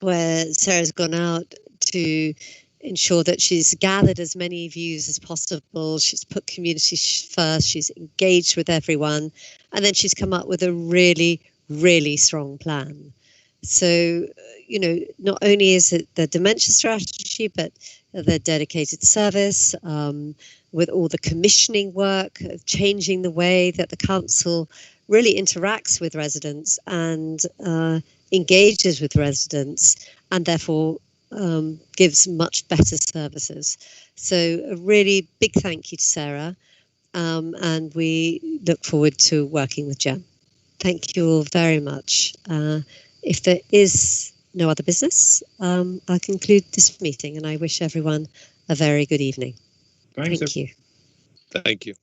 where Sarah's gone out to ensure that she's gathered as many views as possible. She's put community first. She's engaged with everyone. And then she's come up with a really, really strong plan. So, you know, not only is it the dementia strategy, but the dedicated service, with all the commissioning work, of changing the way that the council really interacts with residents and engages with residents, and therefore gives much better services. So a really big thank you to Sarah, and we look forward to working with Jem. Thank you all very much. If there is no other business, I'll conclude this meeting, and I wish everyone a very good evening. Thanks. Thank you. Thank you.